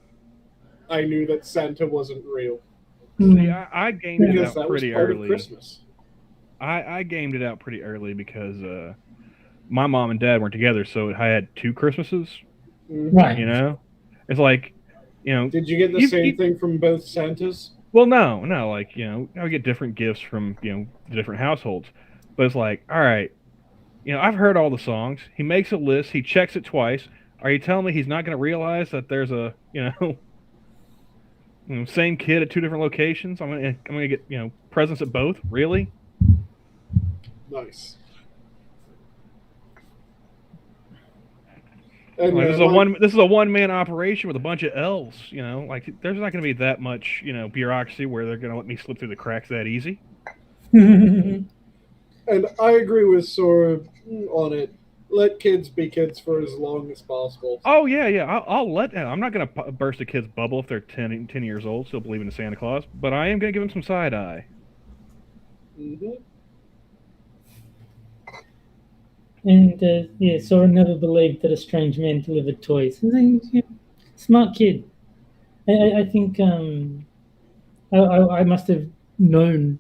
I knew that Santa wasn't real. See, I gamed it Because out that was pretty part of early. Christmas. I gamed it out pretty early because my mom and dad weren't together, so I had 2 Christmases. Right. You know, it's like, Did you get the same thing from both Santas? Well, no, like I get different gifts from the different households, but it's like, all right, I've heard all the songs. He makes a list. He checks it twice. Are you telling me he's not going to realize that there's a same kid at 2 different locations? I'm gonna get presents at both. Really? Nice. Like, And, this is a one-man operation with a bunch of elves. Like there's not going to be that much bureaucracy where they're going to let me slip through the cracks that easy. And I agree with Sora on it. Let kids be kids for as long as possible. Oh yeah. I'll let them. I'm not going to burst a kid's bubble if they're 10 years old, still believing in Santa Claus. But I am going to give them some side eye. Mm-hmm. And Sora never believed that a strange man delivered toys. And then, smart kid. I think I must have known,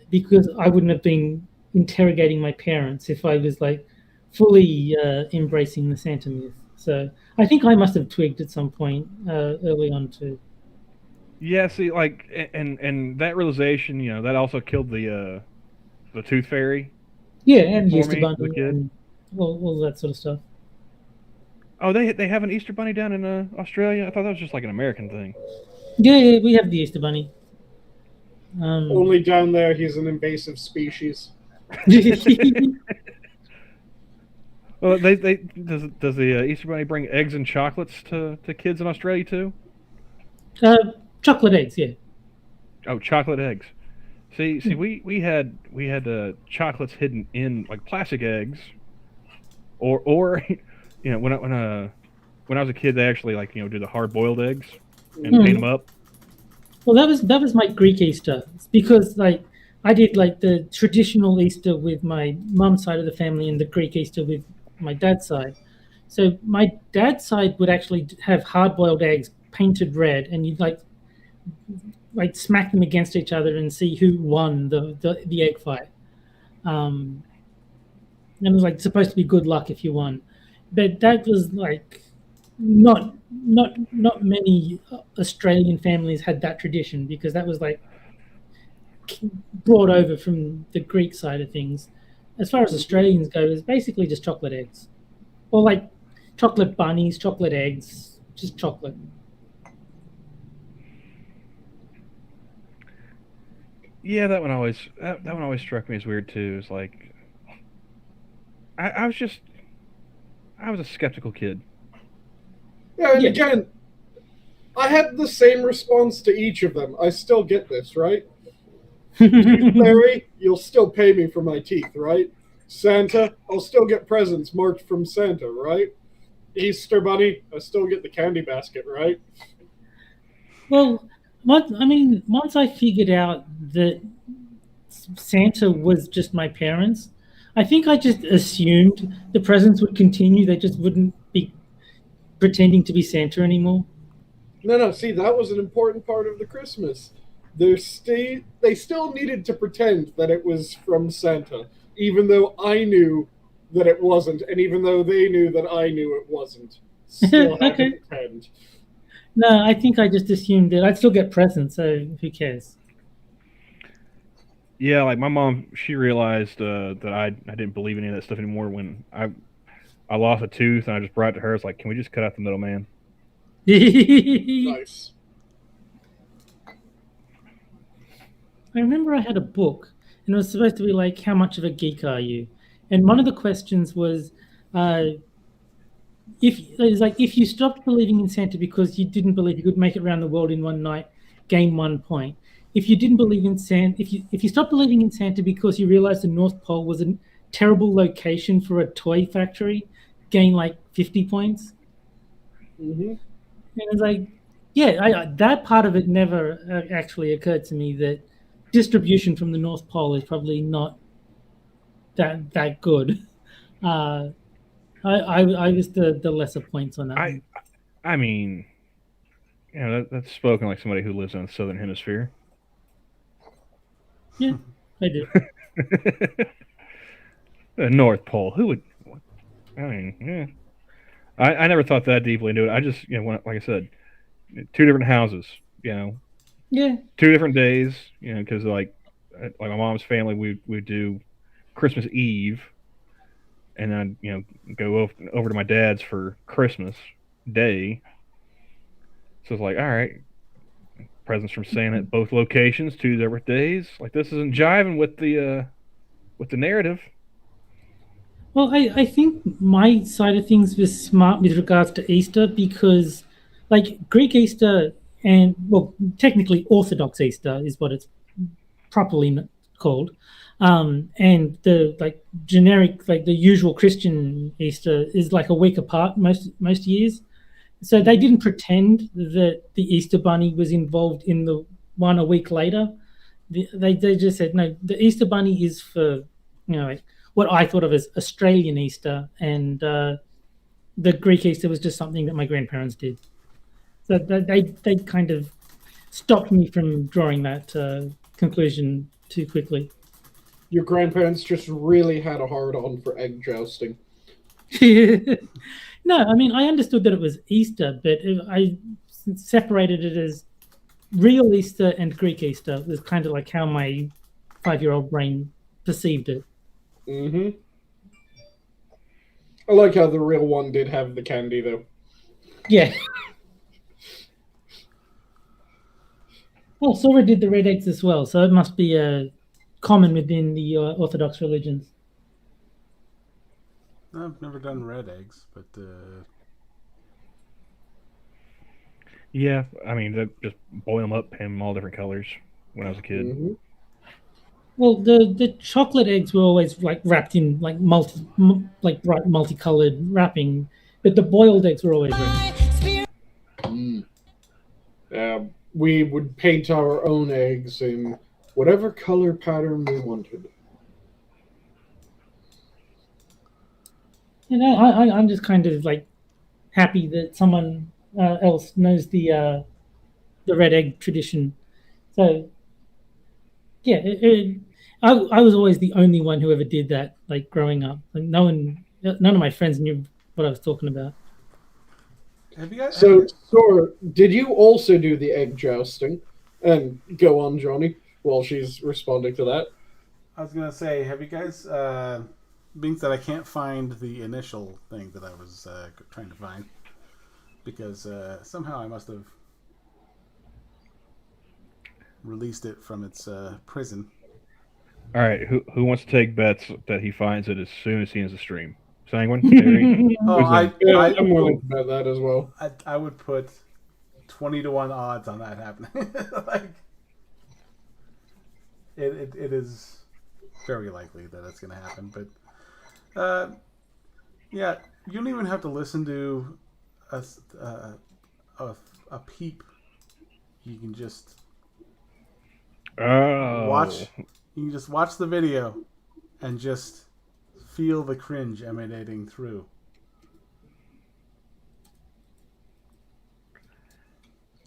because I wouldn't have been interrogating my parents if I was like fully embracing the Santa myth. So I think I must have twigged at some point early on too. Yeah, see, like, and that realization, that also killed the Tooth Fairy. Yeah, and For Easter me, Bunny the kid. and all that sort of stuff. Oh, they have an Easter Bunny down in Australia? I thought that was just like an American thing. Yeah, we have the Easter Bunny. Only down there, he's an invasive species. Well, does the Easter Bunny bring eggs and chocolates to kids in Australia too? Chocolate eggs, yeah. Oh, chocolate eggs. See, we had chocolates hidden in like plastic eggs, or when I was a kid, they actually do the hard boiled eggs and paint them up. Well, that was my Greek Easter. It's because like I did like the traditional Easter with my mum's side of the family and the Greek Easter with my dad's side. So my dad's side would actually have hard boiled eggs painted red, and you'd like smack them against each other and see who won the egg fight. And it was like supposed to be good luck if you won, but that was like not many Australian families had that tradition, because that was like brought over from the Greek side of things. As far as Australians go, it's basically just chocolate eggs, or like chocolate bunnies, chocolate eggs, just chocolate. Yeah, that one always struck me as weird too. It's like I was a skeptical kid. Yeah, and again, I had the same response to each of them. I still get this, right? Larry, you'll still pay me for my teeth, right? Santa, I'll still get presents marked from Santa, right? Easter Bunny, I still get the candy basket, right? Well, once I figured out that Santa was just my parents, I think I just assumed the presents would continue. They just wouldn't be pretending to be Santa anymore. No, see, that was an important part of the Christmas. They still needed to pretend that it was from Santa, even though I knew that it wasn't, and even though they knew that I knew it wasn't. Still had to pretend. No, I think I just assumed that I'd still get presents, so who cares? Yeah, like my mom, she realized that I didn't believe any of that stuff anymore when I lost a tooth, and I just brought it to her. It's like, can we just cut out the middleman? Nice. I remember I had a book, and it was supposed to be like, how much of a geek are you? And one of the questions was, if you stopped believing in Santa because you didn't believe you could make it around the world in one night, gain 1 point. If you didn't believe in Santa, if you stopped believing in Santa because you realized the North Pole was a terrible location for a toy factory, gain like 50 points. Mm-hmm. And it's like, that part of it never actually occurred to me, that distribution from the North Pole is probably not that good. I was the lesser points on that. I mean, that's spoken like somebody who lives in the southern hemisphere. Yeah, I do. The North Pole. Who would? I mean, yeah. I never thought that deeply into it. I just, like I said, 2 different houses. Yeah. 2 different days. Because like my mom's family, we do Christmas Eve, and then go over to my dad's for Christmas Day. So it's like, all right, presents from Santa at both locations, 2 different days. Like, this isn't jiving with the narrative. Well, I think my side of things was smart with regards to Easter, because like Greek Easter and, well, technically Orthodox Easter is what it's properly called. And the like generic, like the usual Christian Easter is like a week apart most years. So they didn't pretend that the Easter Bunny was involved in the one a week later. They just said, no, the Easter Bunny is for, like what I thought of as Australian Easter, and the Greek Easter was just something that my grandparents did. So they kind of stopped me from drawing that conclusion too quickly. Your grandparents just really had a hard on for egg jousting. No, I mean, I understood that it was Easter, but I separated it as real Easter and Greek Easter. It was kind of like how my 5-year-old brain perceived it. Mm-hmm. I like how the real one did have the candy, though. Yeah. Well, Sora did the red eggs as well, so it must be common within the Orthodox religions. I've never done red eggs, but Yeah, I mean, they just boil them up, paint them all different colors when I was a kid. Mm-hmm. Well, the chocolate eggs were always like wrapped in like bright multicolored wrapping, but the boiled eggs were always red. We would paint our own eggs in whatever color pattern we wanted. You know, I'm just kind of like happy that someone else knows the red egg tradition. So yeah, I was always the only one who ever did that. Like growing up, like none of my friends knew what I was talking about. have you guys? So, Sora, did you also do the egg jousting? And go on, Johnny, while she's responding to that. I was gonna say, have you guys? Being that I can't find the initial thing that I was trying to find, because somehow I must have released it from its prison. All right, who wants to take bets that he finds it as soon as he ends the stream? Sanguine? Terry? Oh, I'm willing to bet that as well. I would put 20-1 odds on that happening. Like, it is very likely that it's going to happen. But yeah, you don't even have to listen to a peep. You can just watch. You can just watch the video and just feel the cringe emanating through.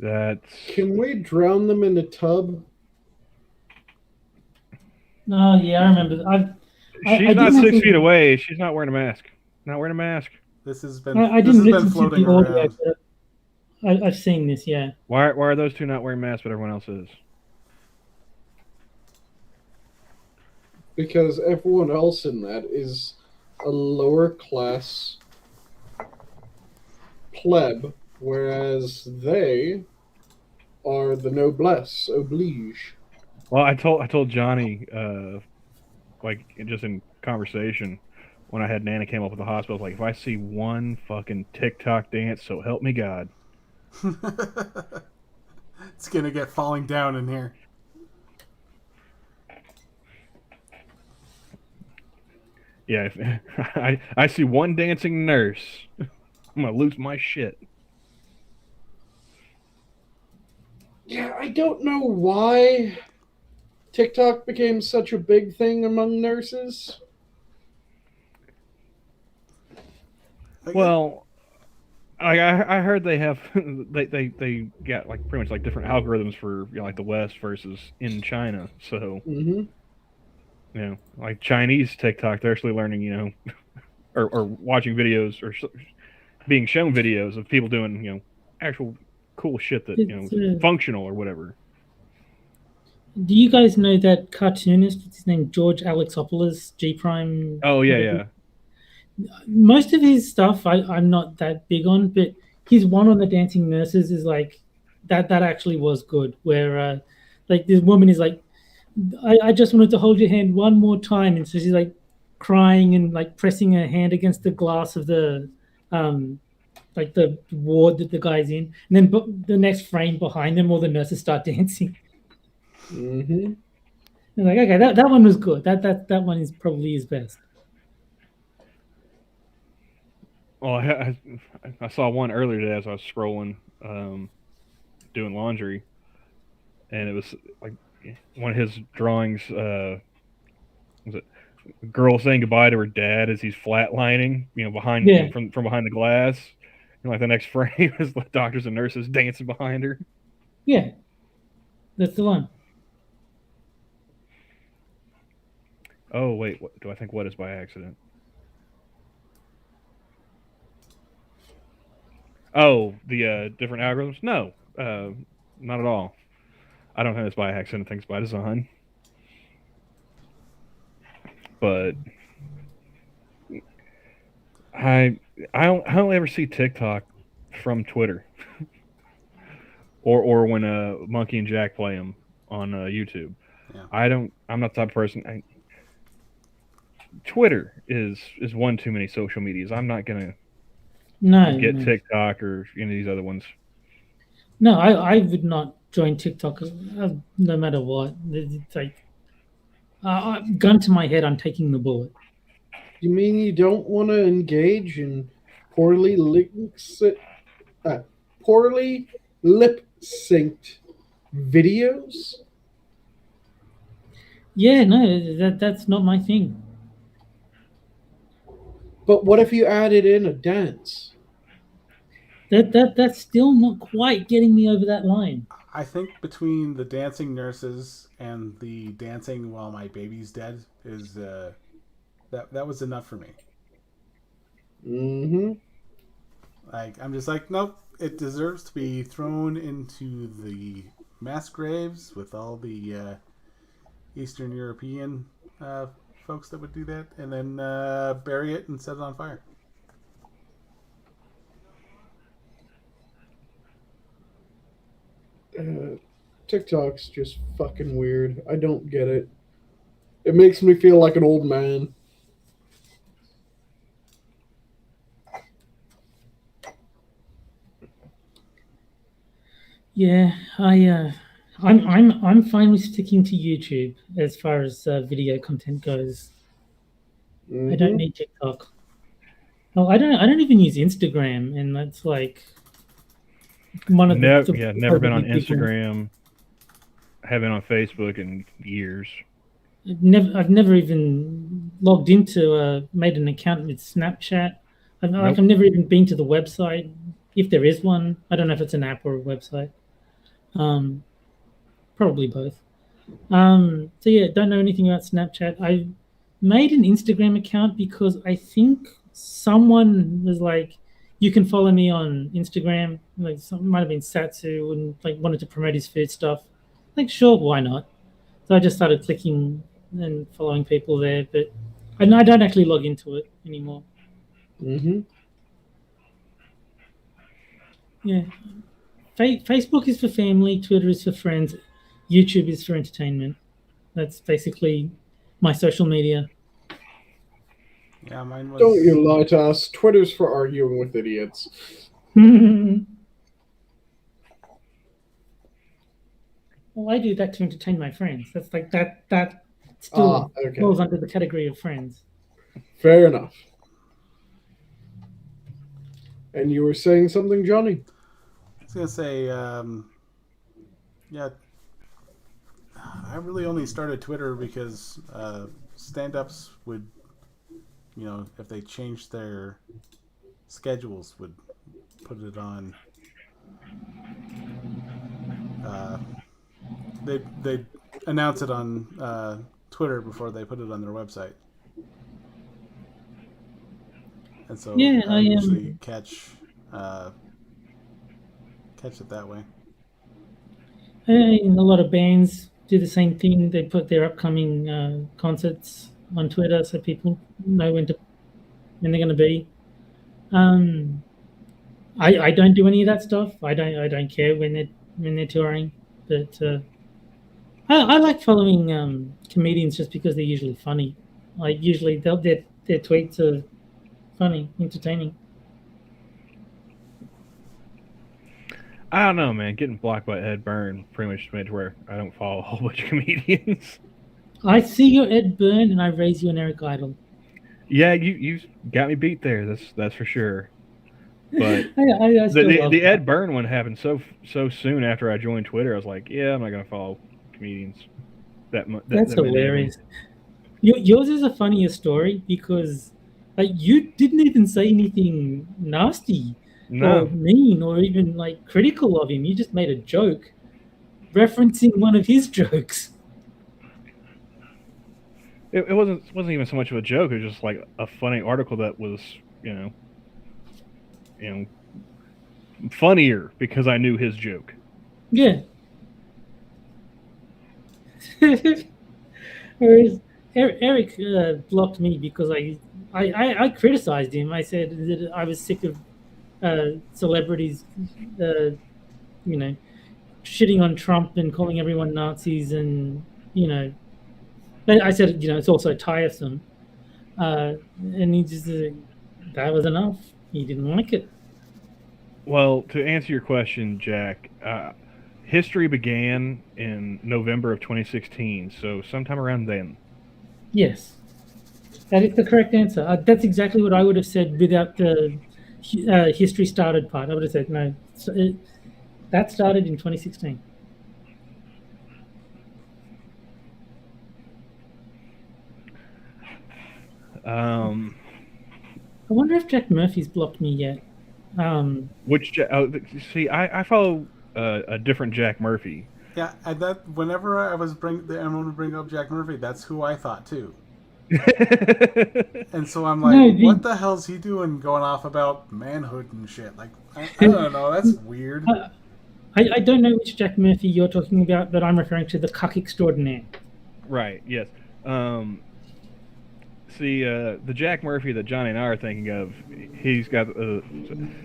That's Can we drown them in a tub? Oh yeah, I remember. she's I not didn't 6 listen- feet away. She's not wearing a mask. Not wearing a mask. This has been I this didn't has been listen to floating the audio, around. but I've seen this. Yeah. Why are those two not wearing masks, but everyone else is? Because everyone else in that is a lower class pleb, whereas they are the noblesse oblige. Well, I told Johnny, like just in conversation, when I had Nana came up with the hospital, like if I see one fucking TikTok dance, so help me God. It's gonna get falling down in here. Yeah, if I see one dancing nurse, I'm gonna lose my shit. Yeah, I don't know why TikTok became such a big thing among nurses. Well, I heard they have they got like pretty much like different algorithms for like the West versus in China. So like Chinese TikTok, they're actually learning or watching videos or being shown videos of people doing actual cool shit that It's, functional or whatever. Do you guys know that cartoonist? What's his name? George Alexopoulos, G Prime. Oh yeah. Most of his stuff I'm not that big on, but his one on the dancing nurses is like that actually was good. Where like this woman is like, I just wanted to hold your hand one more time, and so she's like crying and like pressing her hand against the glass of the like the ward that the guy's in, and then the next frame behind them, all the nurses start dancing. And like, okay, that one was good. That one is probably his best. Well, I saw one earlier today as I was scrolling, doing laundry, and it was like one of his drawings. Was it girl saying goodbye to her dad as he's flatlining, behind Yeah. from behind the glass. And like the next frame is the doctors and nurses dancing behind her. Yeah, that's the one. Oh wait, what do I think? What is by accident? Oh, the different algorithms? No, not at all. I don't think it's by accident. I think it's by design. But I don't ever see TikTok from Twitter, or when Monkey and Jack play them on YouTube. Yeah. I'm not the type of person. Twitter is one too many social medias. I'm not gonna get TikTok or any of these other ones. No, I would not join TikTok no matter what. It's like gun to my head, I'm taking the bullet. You mean you don't want to engage in poorly lip-synced videos? Yeah, no, that's not my thing. But what if you added in a dance? That's still not quite getting me over that line. I think between the dancing nurses and the dancing while my baby's dead is that was enough for me. Mm-hmm. Like, I'm just like, nope, it deserves to be thrown into the mass graves with all the Eastern European folks that would do that, and then bury it and set it on fire. TikTok's just fucking weird. I don't get it. It makes me feel like an old man. Yeah, I'm fine with sticking to YouTube as far as video content goes. Mm-hmm. I don't need TikTok. Oh, I don't even use Instagram, and that's like one of never been on Instagram. Haven't been on Facebook in years. I've never even logged into made an account with Snapchat. I've never even been to the website, if there is one. I don't know if it's an app or a website. Probably both. So yeah, don't know anything about Snapchat. I made an Instagram account because I think someone was like, you can follow me on Instagram. Like, might have been Satsu, and like wanted to promote his food stuff. Like, sure, why not? So I just started clicking and following people there, but I don't actually log into it anymore. Mm-hmm. Yeah. Facebook is for family, Twitter is for friends, YouTube is for entertainment. That's basically my social media. Yeah, mine was... Don't you lie to us. Twitter's for arguing with idiots. Well, I do that to entertain my friends. That's like that still falls under the category of friends. Fair enough. And you were saying something, Johnny? I was going to say, yeah, I really only started Twitter because stand-ups would, if they changed their schedules, would put it on. They announce it on Twitter before they put it on their website, and so yeah, I usually catch it that way. And a lot of bands do the same thing. They put their upcoming concerts on Twitter so people know when they're going to be. I don't do any of that stuff. I don't care when they're touring, but I like following comedians just because they're usually funny. Like, usually their tweets are funny, entertaining. I don't know, man. Getting blocked by Ed Byrne pretty much made it where I don't follow a whole bunch of comedians. I see your Ed Byrne and I raise you an Eric Idle. Yeah, you got me beat there. That's for sure. But I the Ed Byrne one happened so soon after I joined Twitter. I was like, yeah, I'm not gonna follow comedians. That's hilarious. Yours is a funnier story because like you didn't even say anything nasty No. or mean or even like critical of him. You just made a joke referencing one of his jokes. It wasn't even so much of a joke. It was just like a funny article that was, funnier because I knew his joke. Yeah. Whereas Eric blocked me because I criticized him. I said that I was sick of celebrities, shitting on Trump and calling everyone Nazis, and I said it's also tiresome. And he just that was enough. He didn't like it. Well, to answer your question, Jack, history began in November of 2016, so sometime around then. Yes, that is the correct answer. That's exactly what I would have said without the history started part. I would have said no. That started in 2016. I wonder if Jack Murphy's blocked me yet. Which see, I follow a different Jack Murphy. Yeah, and that whenever I was everyone would bring up Jack Murphy, that's who I thought too. And so I'm like, what the hell's he doing going off about manhood and shit? Like, I don't know, that's weird. I don't know which Jack Murphy you're talking about, but I'm referring to the cuck extraordinaire. Right, yes. See, the Jack Murphy that Johnny and I are thinking of, he's got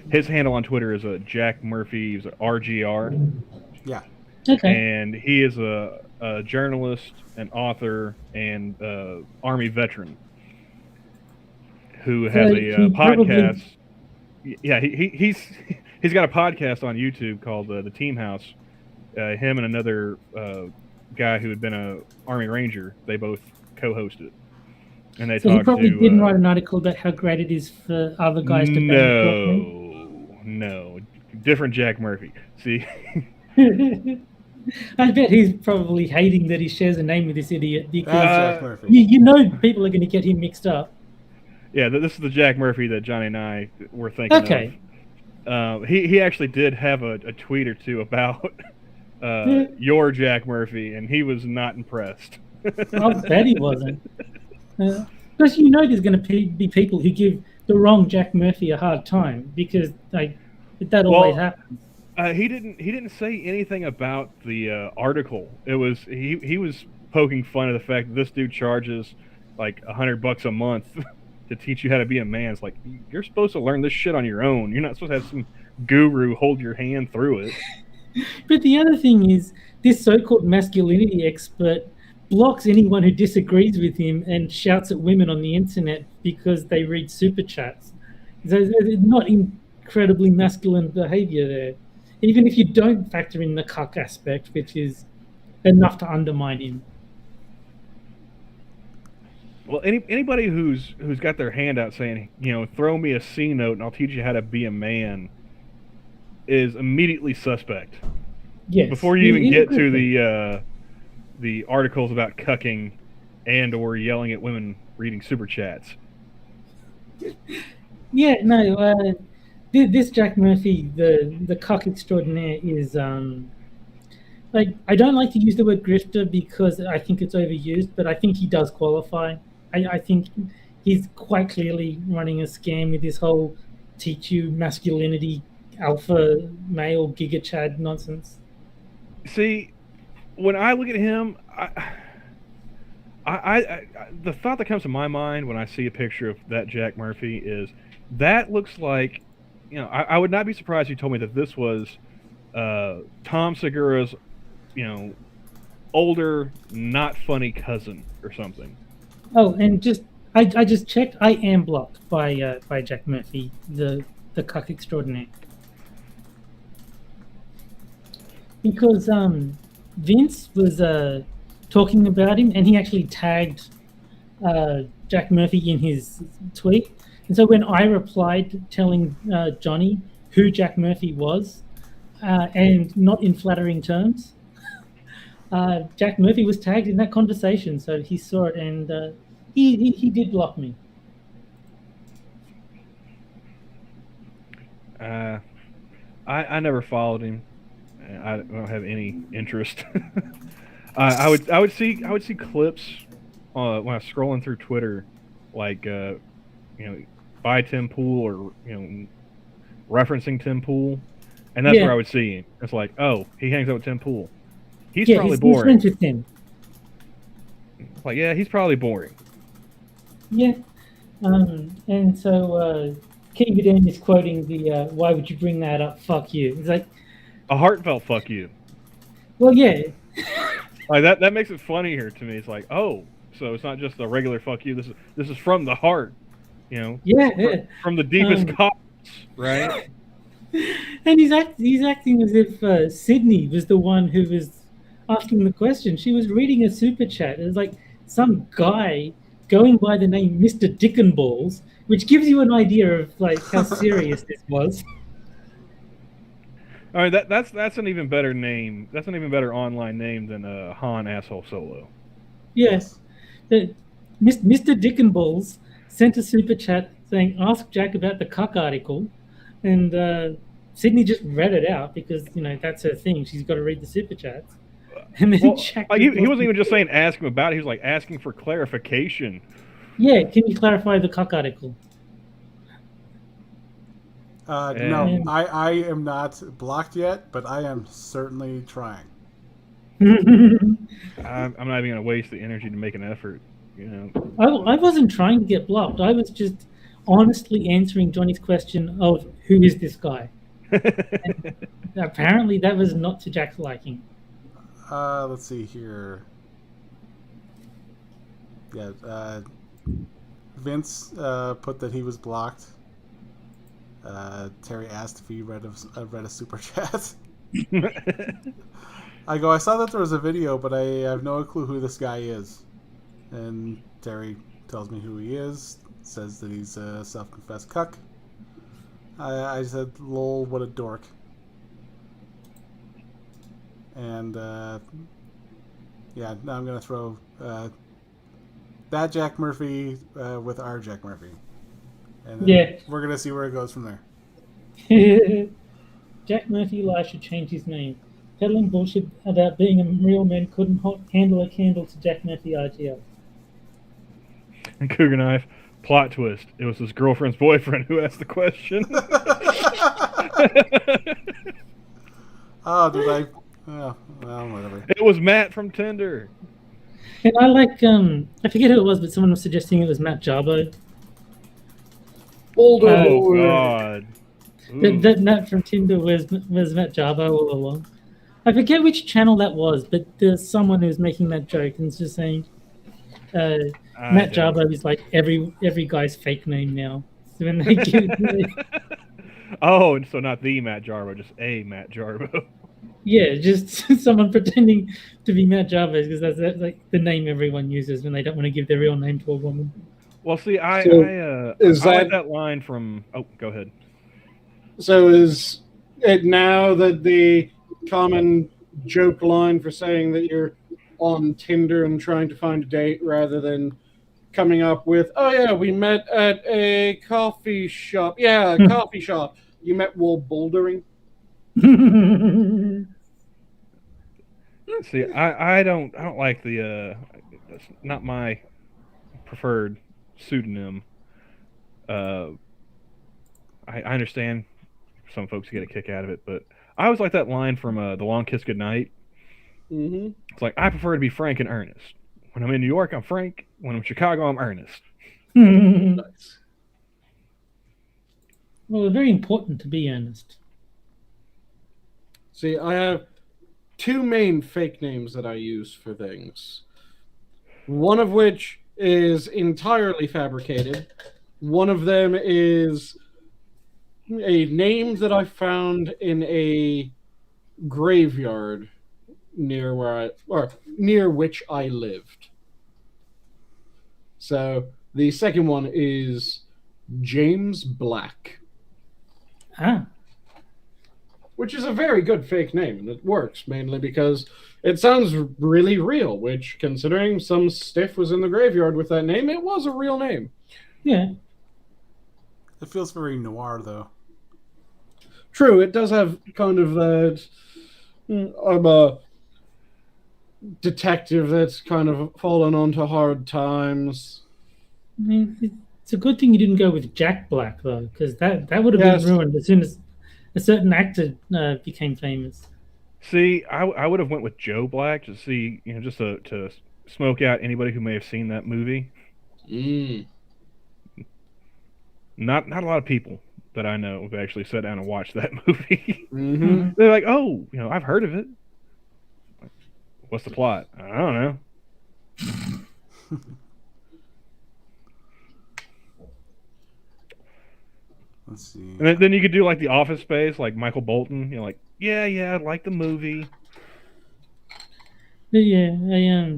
his handle on Twitter is Jack Murphy's RGR. Yeah. Okay. And he is a journalist, an author, and Army veteran who has a podcast. Yeah, he's got a podcast on YouTube called the Team House. Him and another guy who had been a Army Ranger, they both co-host it. And they so he probably didn't write an article about how great it is for other guys to No, different Jack Murphy. See, I bet he's probably hating that he shares a name with this idiot because Jack Murphy. People are going to get him mixed up. Yeah, this is the Jack Murphy that Johnny and I were thinking of. He actually did have a tweet or two about your Jack Murphy, and he was not impressed. I bet he wasn't. Because there's going to be people who give the wrong Jack Murphy a hard time because that always happens. He didn't say anything about the article. It was he was poking fun at the fact that this dude charges like $100 a month to teach you how to be a man. It's like, you're supposed to learn this shit on your own. You're not supposed to have some guru hold your hand through it. But the other thing is, this so-called masculinity expert blocks anyone who disagrees with him and shouts at women on the internet because they read super chats. So there's not incredibly masculine behavior there. Even if you don't factor in the cuck aspect, which is enough to undermine him. Well, anybody who's got their hand out saying, throw me a C note and I'll teach you how to be a man is immediately suspect. Yes. Before you even get to the articles about cucking and or yelling at women reading super chats. Yeah, no, this Jack Murphy, the cuck extraordinaire, is I don't like to use the word grifter because I think it's overused, but I think he does qualify. I think he's quite clearly running a scam with this whole teach you masculinity, alpha male giga chad nonsense. See, when I look at him, I the thought that comes to my mind when I see a picture of that Jack Murphy is that looks like, I would not be surprised if you told me that this was Tom Segura's, older, not funny cousin or something. Oh, and I just checked. I am blocked by Jack Murphy, the cuck extraordinaire, because Vince was talking about him, and he actually tagged Jack Murphy in his tweet. And so when I replied telling Johnny who Jack Murphy was, and not in flattering terms, Jack Murphy was tagged in that conversation. So he saw it, and He did block me. I never followed him. I don't have any interest. I would see clips when I was scrolling through Twitter, like by Tim Pool or referencing Tim Pool, and that's where I would see him. It's like, oh, he hangs out with Tim Pool. He's probably boring. He's friends with him. Like, yeah, he's probably boring. Yeah, and so King Vidam is quoting the "Why would you bring that up? Fuck you." It's like a heartfelt fuck you. Well, yeah. Like that makes it funnier to me. It's like, oh, so it's not just a regular fuck you. This is from the heart, Yeah. From the deepest cups, right? And he's acting as if Sydney was the one who was asking the question. She was reading a super chat. It was like some guy going by the name Mr. Dickenballs, which gives you an idea of like how serious this was. All right, that's an even better name. That's an even better online name than Han Asshole Solo. Yes. Mr. Dickenballs sent a super chat saying, "Ask Jack about the cuck article," and Sydney just read it out because that's her thing. She's got to read the super chats. And then Jack he wasn't even just saying ask him about it. He was like asking for clarification. Yeah, can you clarify the cuck article? No, I am not blocked yet, but I am certainly trying. I'm not even going to waste the energy to make an effort. I wasn't trying to get blocked. I was just honestly answering Johnny's question of who is this guy. And apparently, that was not to Jack's liking. Let's see here. Yeah, Vince put that he was blocked. Terry asked if he read a super chat. I saw that there was a video, but I have no clue who this guy is. And Terry tells me who he is, says that he's a self-confessed cuck. I said, lol, what a dork. And, now I'm going to throw that Jack Murphy with our Jack Murphy. And then we're going to see where it goes from there. Jack Murphy Live should change his name. Peddling bullshit about being a real man couldn't handle a candle to Jack Murphy RGL. And Cougar Knife, plot twist. It was his girlfriend's boyfriend who asked the question. Oh, did I? Oh, well, whatever. It was Matt from Tinder. And I like, I forget who it was, but someone was suggesting it was Matt Jarbo. Oh, God. That Matt from Tinder was Matt Jarbo all along. I forget which channel that was, but there's someone who's making that joke and it's just saying Matt Jarbo is like every guy's fake name now. So when they give Oh, and so not the Matt Jarbo, just a Matt Jarbo. Yeah, just someone pretending to be Matt Jarbo because that's like the name everyone uses when they don't want to give their real name to a woman. Well, see, I like that line from... Oh, go ahead. So is it now that the common joke line for saying that you're on Tinder and trying to find a date rather than coming up with, oh yeah, we met at a coffee shop. Yeah, a coffee shop. You met while bouldering? See, I don't like the that's not my preferred pseudonym. I understand some folks get a kick out of it, but I always like that line from The Long Kiss Goodnight. Mm-hmm. It's like, I prefer to be frank and earnest. When I'm in New York, I'm frank. When I'm in Chicago, I'm earnest. Nice. Well, it's very important to be earnest. See, I have two main fake names that I use for things. One of which is entirely fabricated. One of them is a name that I found in a graveyard near which I lived. So the second one is James Black. Ah. which is a very good fake name, and it works mainly because it sounds really real, which, considering some stiff was in the graveyard with that name, it was a real name. Yeah. It feels very noir, though. True, it does have kind of that. I'm a detective that's kind of fallen onto hard times. I mean, it's a good thing you didn't go with Jack Black, though, because that would have Yes. been ruined as soon as a certain actor became famous. See, I would have went with Joe Black to see, just to smoke out anybody who may have seen that movie. Not a lot of people that I know have actually sat down and watched that movie. Mm-hmm. They're like, oh, I've heard of it. What's the plot? I don't know. Let's see. And then you could do like the Office Space, like Michael Bolton. Like, yeah, I like the movie. But yeah,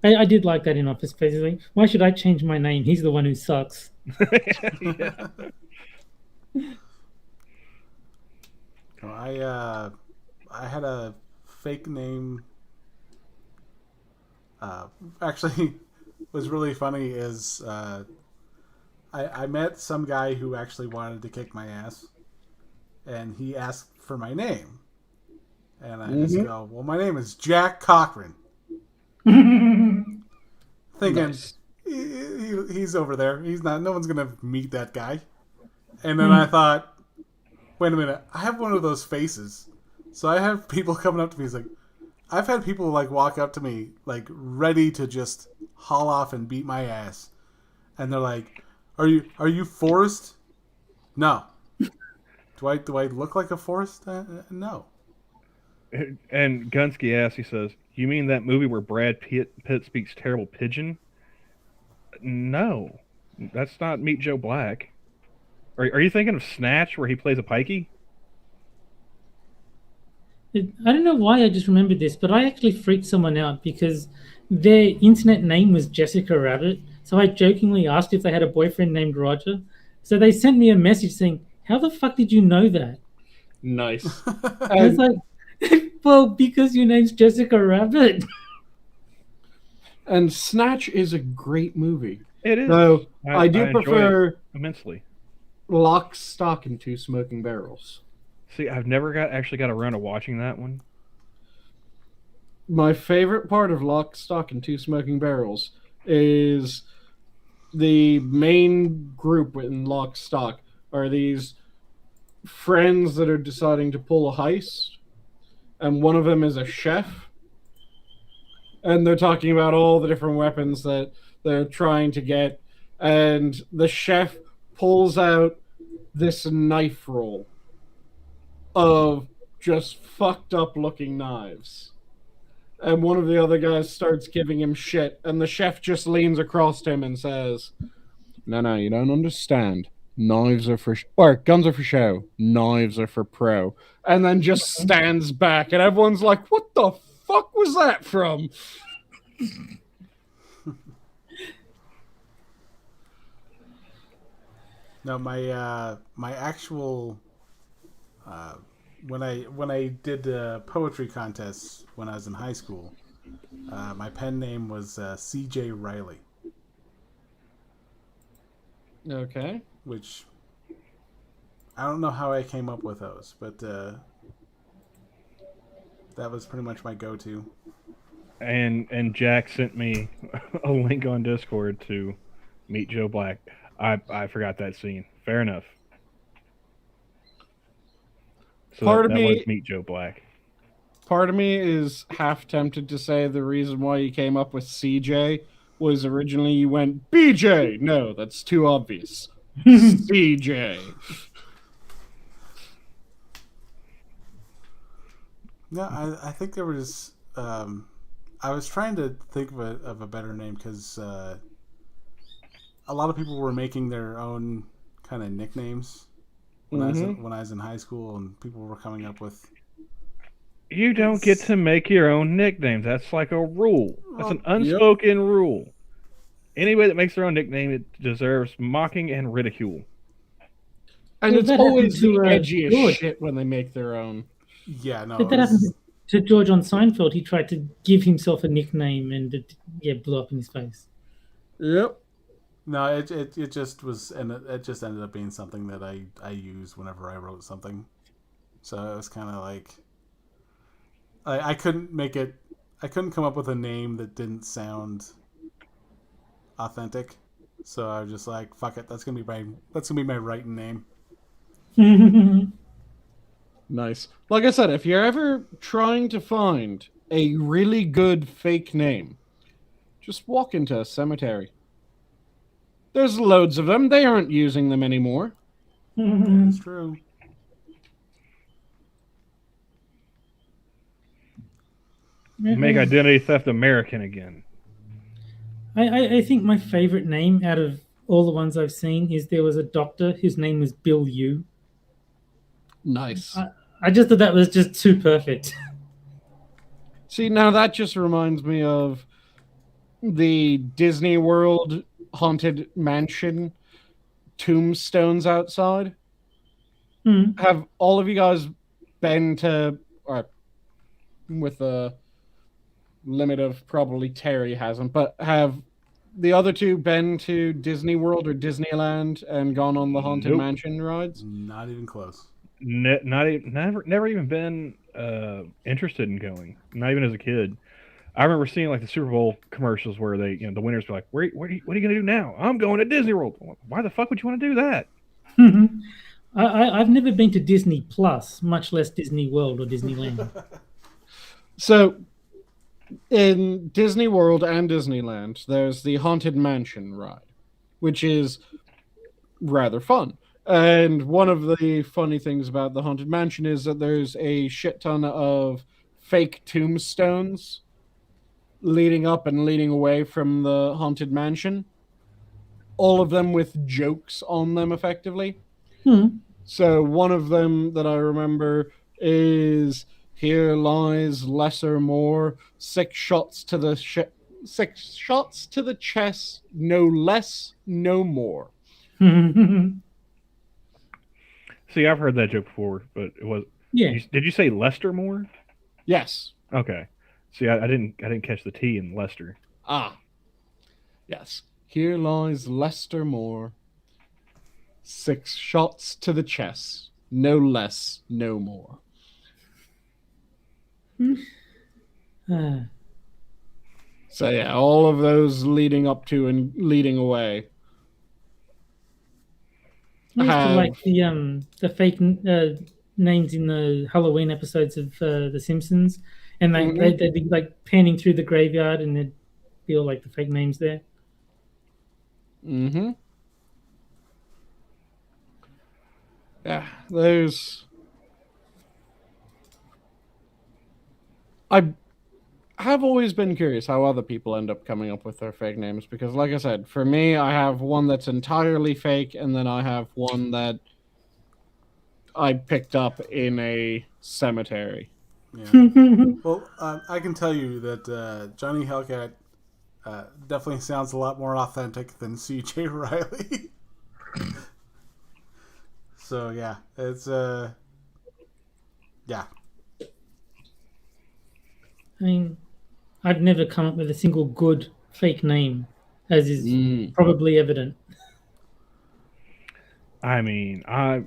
I did like that in Office Space. Like, why should I change my name? He's the one who sucks. Yeah. I had a fake name. Actually, was really funny is I met some guy who actually wanted to kick my ass, and he asked for my name, and I just go, "Well, my name is Jack Cochran." Thinking Nice. he's over there. He's not. No one's gonna meet that guy. And then I thought, wait a minute. I have one of those faces, so I have people coming up to me. He's like, I've had people like walk up to me like ready to just haul off and beat my ass, and they're like, "Are you Forrest?" No. Do I look like a Forrest? No. And Gunsky asks, he says, "You mean that movie where Brad Pitt speaks terrible pigeon?" No, that's not Meet Joe Black. Are you thinking of Snatch, where he plays a pikey? I don't know why I just remembered this, but I actually freaked someone out because their internet name was Jessica Rabbit. So I jokingly asked if they had a boyfriend named Roger. So they sent me a message saying, "How the fuck did you know that?" Nice. I was like, well, because your name's Jessica Rabbit. And Snatch is a great movie. It is. Though I do enjoy prefer it immensely. Lock, Stock, and Two Smoking Barrels. See, I've never actually got around to watching that one. My favorite part of Lock, Stock, and Two Smoking Barrels is the main group in Lock, Stock are these friends that are deciding to pull a heist, and one of them is a chef, and they're talking about all the different weapons that they're trying to get, and the chef pulls out this knife roll of just fucked up looking knives. And one of the other guys starts giving him shit, and the chef just leans across him and says, No, you don't understand. Knives are for or guns are for show. Knives are for pro. And then just stands back, and everyone's like, "What the fuck was that from?" No, my actual when I did poetry contests when I was in high school, my pen name was C.J. Riley, Okay. which I don't know how I came up with those, but that was pretty much my go-to. And Jack sent me a link on Discord to Meet Joe Black. I forgot that scene. Fair enough. So Part of that me- was Meet Joe Black. Part of me is half tempted to say the reason why you came up with CJ was originally you went BJ. No, that's too obvious. CJ. No, I think there was. I was trying to think of a better name because a lot of people were making their own kind of nicknames when I was in high school, and people were coming up with. You don't get to make your own nicknames. That's like a rule. That's an unspoken rule. Anybody that makes their own nickname, it deserves mocking and ridicule. And Well, it's that always happened the to, edgiest George. shit when they make their own. Yeah, no. But that happened to George on Seinfeld. He tried to give himself a nickname and it blew up in his face. Yep. No, it just was, and it just ended up being something that I used whenever I wrote something. So it was kind of like I couldn't make it. I couldn't come up with a name that didn't sound authentic. So I was just like, fuck it. That's gonna be my writing name. Nice. Like I said, if you're ever trying to find a really good fake name, just walk into a cemetery. There's loads of them. They aren't using them anymore. That's true. Make identity theft American again. I think my favorite name out of all the ones I've seen is there was a doctor whose name was Bill Yu. Nice. I just thought that was just too perfect. See, now that just reminds me of the Disney World Haunted Mansion tombstones outside. Have all of you guys been to, or with a limit of probably Terry hasn't, but have the other two been to Disney World or Disneyland and gone on the Haunted Nope. Mansion rides? Not even close. Never even been interested in going. Not even as a kid. I remember seeing like the Super Bowl commercials where they, the winners were like, what are you gonna do now? I'm going to Disney World. Why the fuck would you want to do that? I've never been to Disney Plus, much less Disney World or Disneyland. So, in Disney World and Disneyland, there's the Haunted Mansion ride, which is rather fun. And one of the funny things about the Haunted Mansion is that there's a shit ton of fake tombstones leading up and leading away from the Haunted Mansion. All of them with jokes on them, effectively. So one of them that I remember is, "Here lies lesser more, 6 shots to the 6 shots to the chest, no less, no more." See, I've heard that joke before, but it was. Yeah. Did you say Lester Moore? Yes. Okay. See, I didn't catch the T in Lester. Ah. Yes. "Here lies Lester Moore, 6 shots to the chest, no less, no more." So yeah, all of those leading up to and leading away. I used to like the fake names in the Halloween episodes of The Simpsons, and they'd be like panning through the graveyard, and there'd be all like the fake names there. Yeah, those. I have always been curious how other people end up coming up with their fake names, because, like I said, for me, I have one that's entirely fake, and then I have one that I picked up in a cemetery. Yeah. Well, I can tell you that Johnny Hellcat definitely sounds a lot more authentic than CJ Riley. So yeah, it's yeah. I mean, I've never come up with a single good fake name, as is probably evident. I mean, I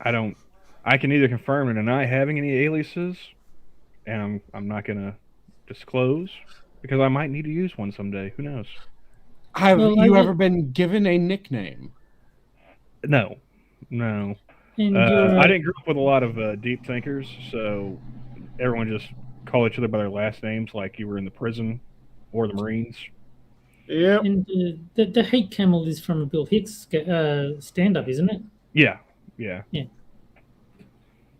don't. I can neither confirm or deny having any aliases, and I'm not gonna disclose because I might need to use one someday. Who knows? Have you ever been given a nickname? No. And I didn't grow up with a lot of deep thinkers, so everyone just called each other by their last names, like you were in the prison or the Marines. Yep. And the hate camel is from a Bill Hicks stand-up, isn't it? Yeah.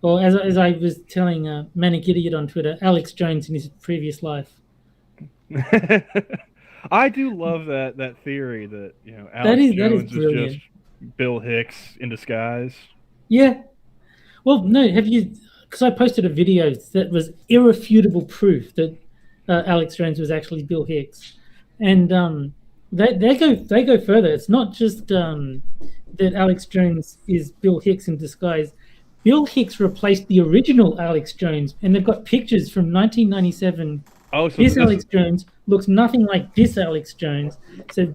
Well, as I was telling Manic Idiot on Twitter, Alex Jones in his previous life. I do love that theory that Alex Jones is just Bill Hicks in disguise. Yeah. Well, no, have you? Because I posted a video that was irrefutable proof that Alex Jones was actually Bill Hicks, and they go further. It's not just that Alex Jones is Bill Hicks in disguise. Bill Hicks replaced the original Alex Jones, and they've got pictures from 1997. Oh, so This Alex Jones looks nothing like this Alex Jones. So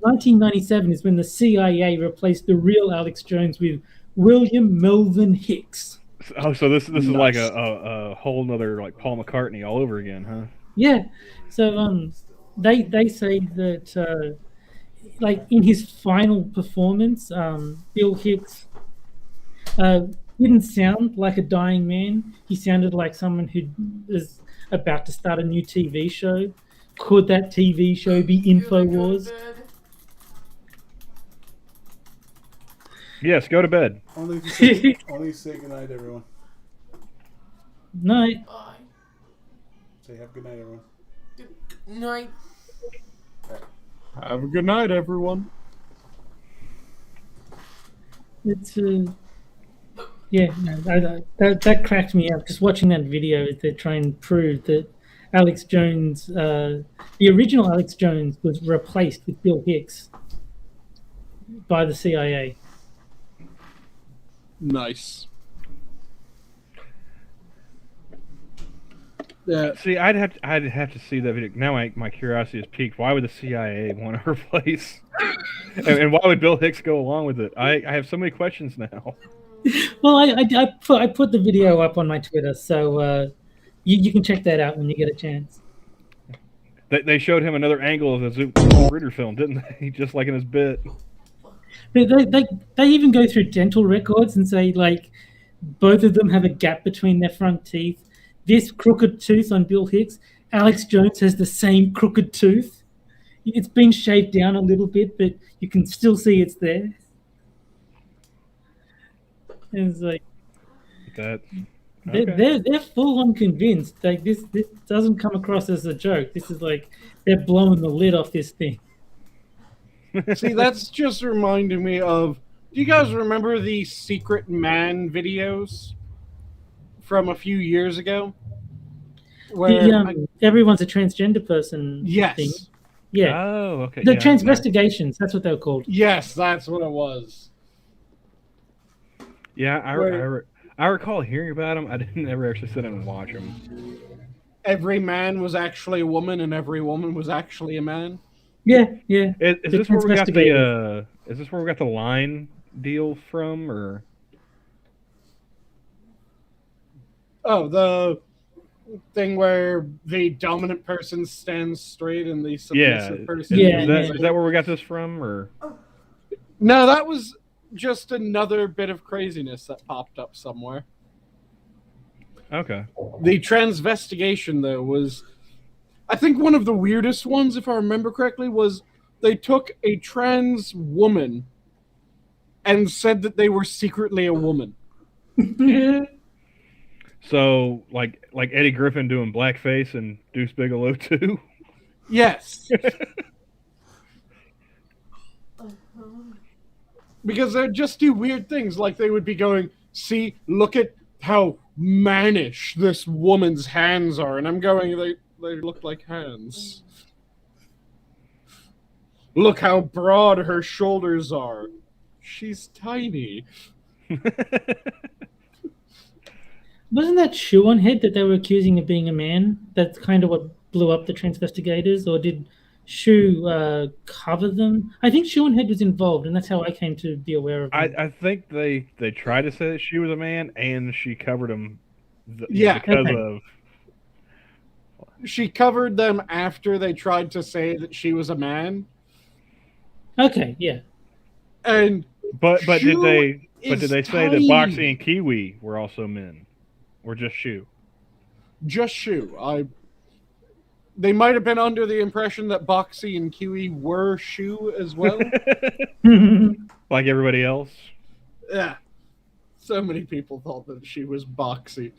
1997 is when the CIA replaced the real Alex Jones with William Melvin Hicks. Oh, so this is like a whole nother like Paul McCartney all over again, huh? Yeah. So they say that like in his final performance, Bill Hicks didn't sound like a dying man. He sounded like someone who is about to start a new TV show. Could that TV show be InfoWars? Yes, go to bed. Only say goodnight, everyone. Night. Bye. Say have good night, everyone. Good night. Have a good night, everyone. It's yeah, no, that cracked me up. Just watching that video, they're trying to prove that Alex Jones, the original Alex Jones, was replaced with Bill Hicks by the CIA. Nice. Yeah. See, I'd have to see that video. Now my curiosity is piqued. Why would the CIA want to replace? and why would Bill Hicks go along with it? I have so many questions now. Well, I put the video up on my Twitter, so you can check that out when you get a chance. They showed him another angle of the Zoom Ritter film, didn't they? Just like in his bit. They even go through dental records and say, like, both of them have a gap between their front teeth. This crooked tooth on Bill Hicks, Alex Jones has the same crooked tooth. It's been shaved down a little bit, but you can still see it's there. And it's like that. Okay. They're full on convinced. Like this doesn't come across as a joke. This is like they're blowing the lid off this thing. See, that's just reminding me of. Do you guys remember the Secret Man videos from a few years ago? Where everyone's a transgender person. Yes. Thing. Yeah. Oh, okay. The transvestigations. That's what they were called. Yes, that's what it was. Yeah, I recall hearing about them. I didn't ever actually sit down and watch them. Every man was actually a woman, and every woman was actually a man. Yeah, yeah. Is this where we got the? Is this where we got the line deal from, or? Oh, the thing where the dominant person stands straight and the submissive person. Is that where we got this from, or? No, that was just another bit of craziness that popped up somewhere. Okay. The transvestigation, though, was, I think one of the weirdest ones, if I remember correctly, was they took a trans woman and said that they were secretly a woman. So, like Eddie Griffin doing blackface and Deuce Bigelow too? Yes. Because they'd just do weird things, like they would be going, see, look at how mannish this woman's hands are. And I'm going, they look like hands. Look how broad her shoulders are. She's tiny. Wasn't that Shoe on Head that they were accusing of being a man? That's kind of what blew up the transvestigators, or did Shoe cover them? I think Shoe on Head was involved, and that's how I came to be aware of them. I think they tried to say that she was a man, and she covered him. Because of. She covered them after they tried to say that she was a man. Okay, yeah. And but did they say tiny. that Boxy and Kiwi were also men, or just Shoe? Just Shoe. They might have been under the impression that Boxy and Kiwi were Shoe as well. Like everybody else? Yeah. So many people thought that she was Boxy.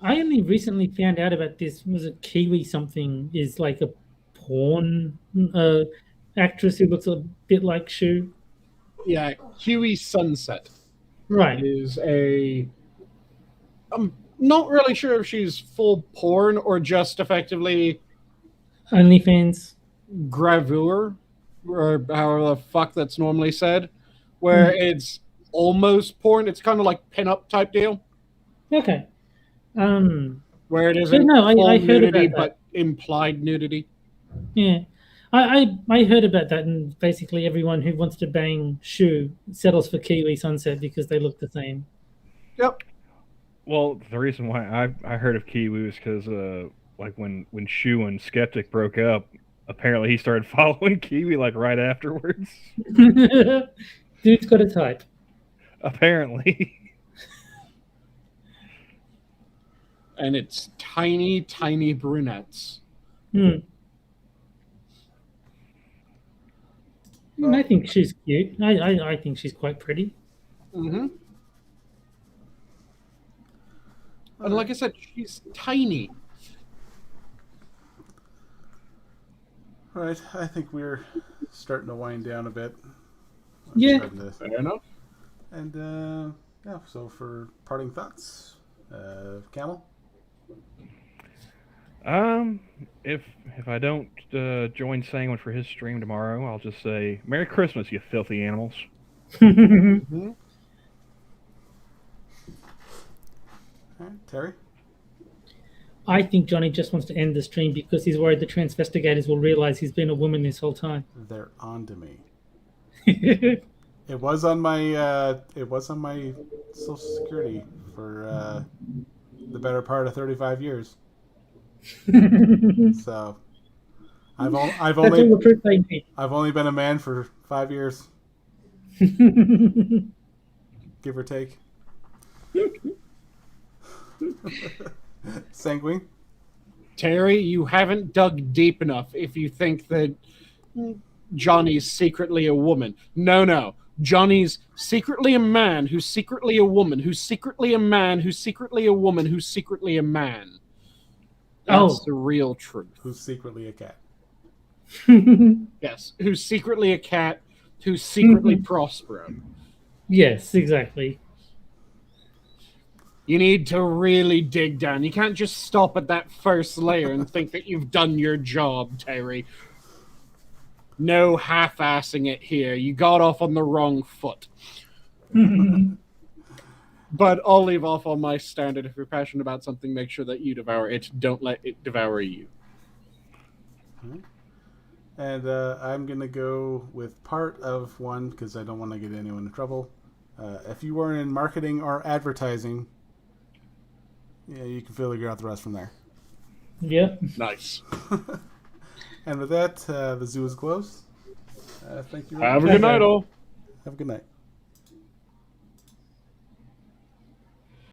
I only recently found out about this. Was it Kiwi something? Is like a porn actress who looks a bit like Shoe? Yeah, Kiwi Sunset. Right. Is a... I'm not really sure if she's full porn or just effectively... OnlyFans. Gravure. or however the fuck that's normally said, where it's almost porn. It's kind of like pinup type deal, Okay. where it But isn't no, full I heard nudity about that. but implied nudity. Yeah. I heard about that, and basically everyone who wants to bang Shu settles for Kiwi Sunset because they look the same. Yep. Well, the reason why I heard of Kiwi was because like when Shu and Skeptic broke up, apparently he started following Kiwi like right afterwards. Dude's got a type. Apparently. And it's tiny, tiny brunettes. I think she's cute. I think she's quite pretty. Mm-hmm. And like I said, she's tiny. All right, I think we're starting to wind down a bit. Yeah. Fair enough. And yeah, so for parting thoughts, Camel? If I don't join Sanguine for his stream tomorrow, I'll just say Merry Christmas, you filthy animals. Mm-hmm. All right, Terry? I think Johnny just wants to end the stream because he's worried the transvestigators will realize he's been a woman this whole time. They're on to me. It was on my Social Security for the better part of 35 years. So I've That's all the proof they need. only been a man for 5 years, give or take. Sanguine? Terry, you haven't dug deep enough if you think that Johnny's secretly a woman. No. Johnny's secretly a man who's secretly a woman who's secretly a man who's secretly a woman who's secretly a man. That's the real truth. Who's secretly a cat? Yes, who's secretly a cat, who's secretly Prospero. Yes, exactly. You need to really dig down. You can't just stop at that first layer and think that you've done your job, Terry. No half-assing it here. You got off on the wrong foot. But I'll leave off on my standard. If you're passionate about something, make sure that you devour it. Don't let it devour you. And I'm going to go with part of one because I don't want to get anyone in trouble. If you are in marketing or advertising, yeah, you can figure out the rest from there. Yep. Nice. And with that, the zoo is closed. Thank you. Have a good night, all. Have a good night.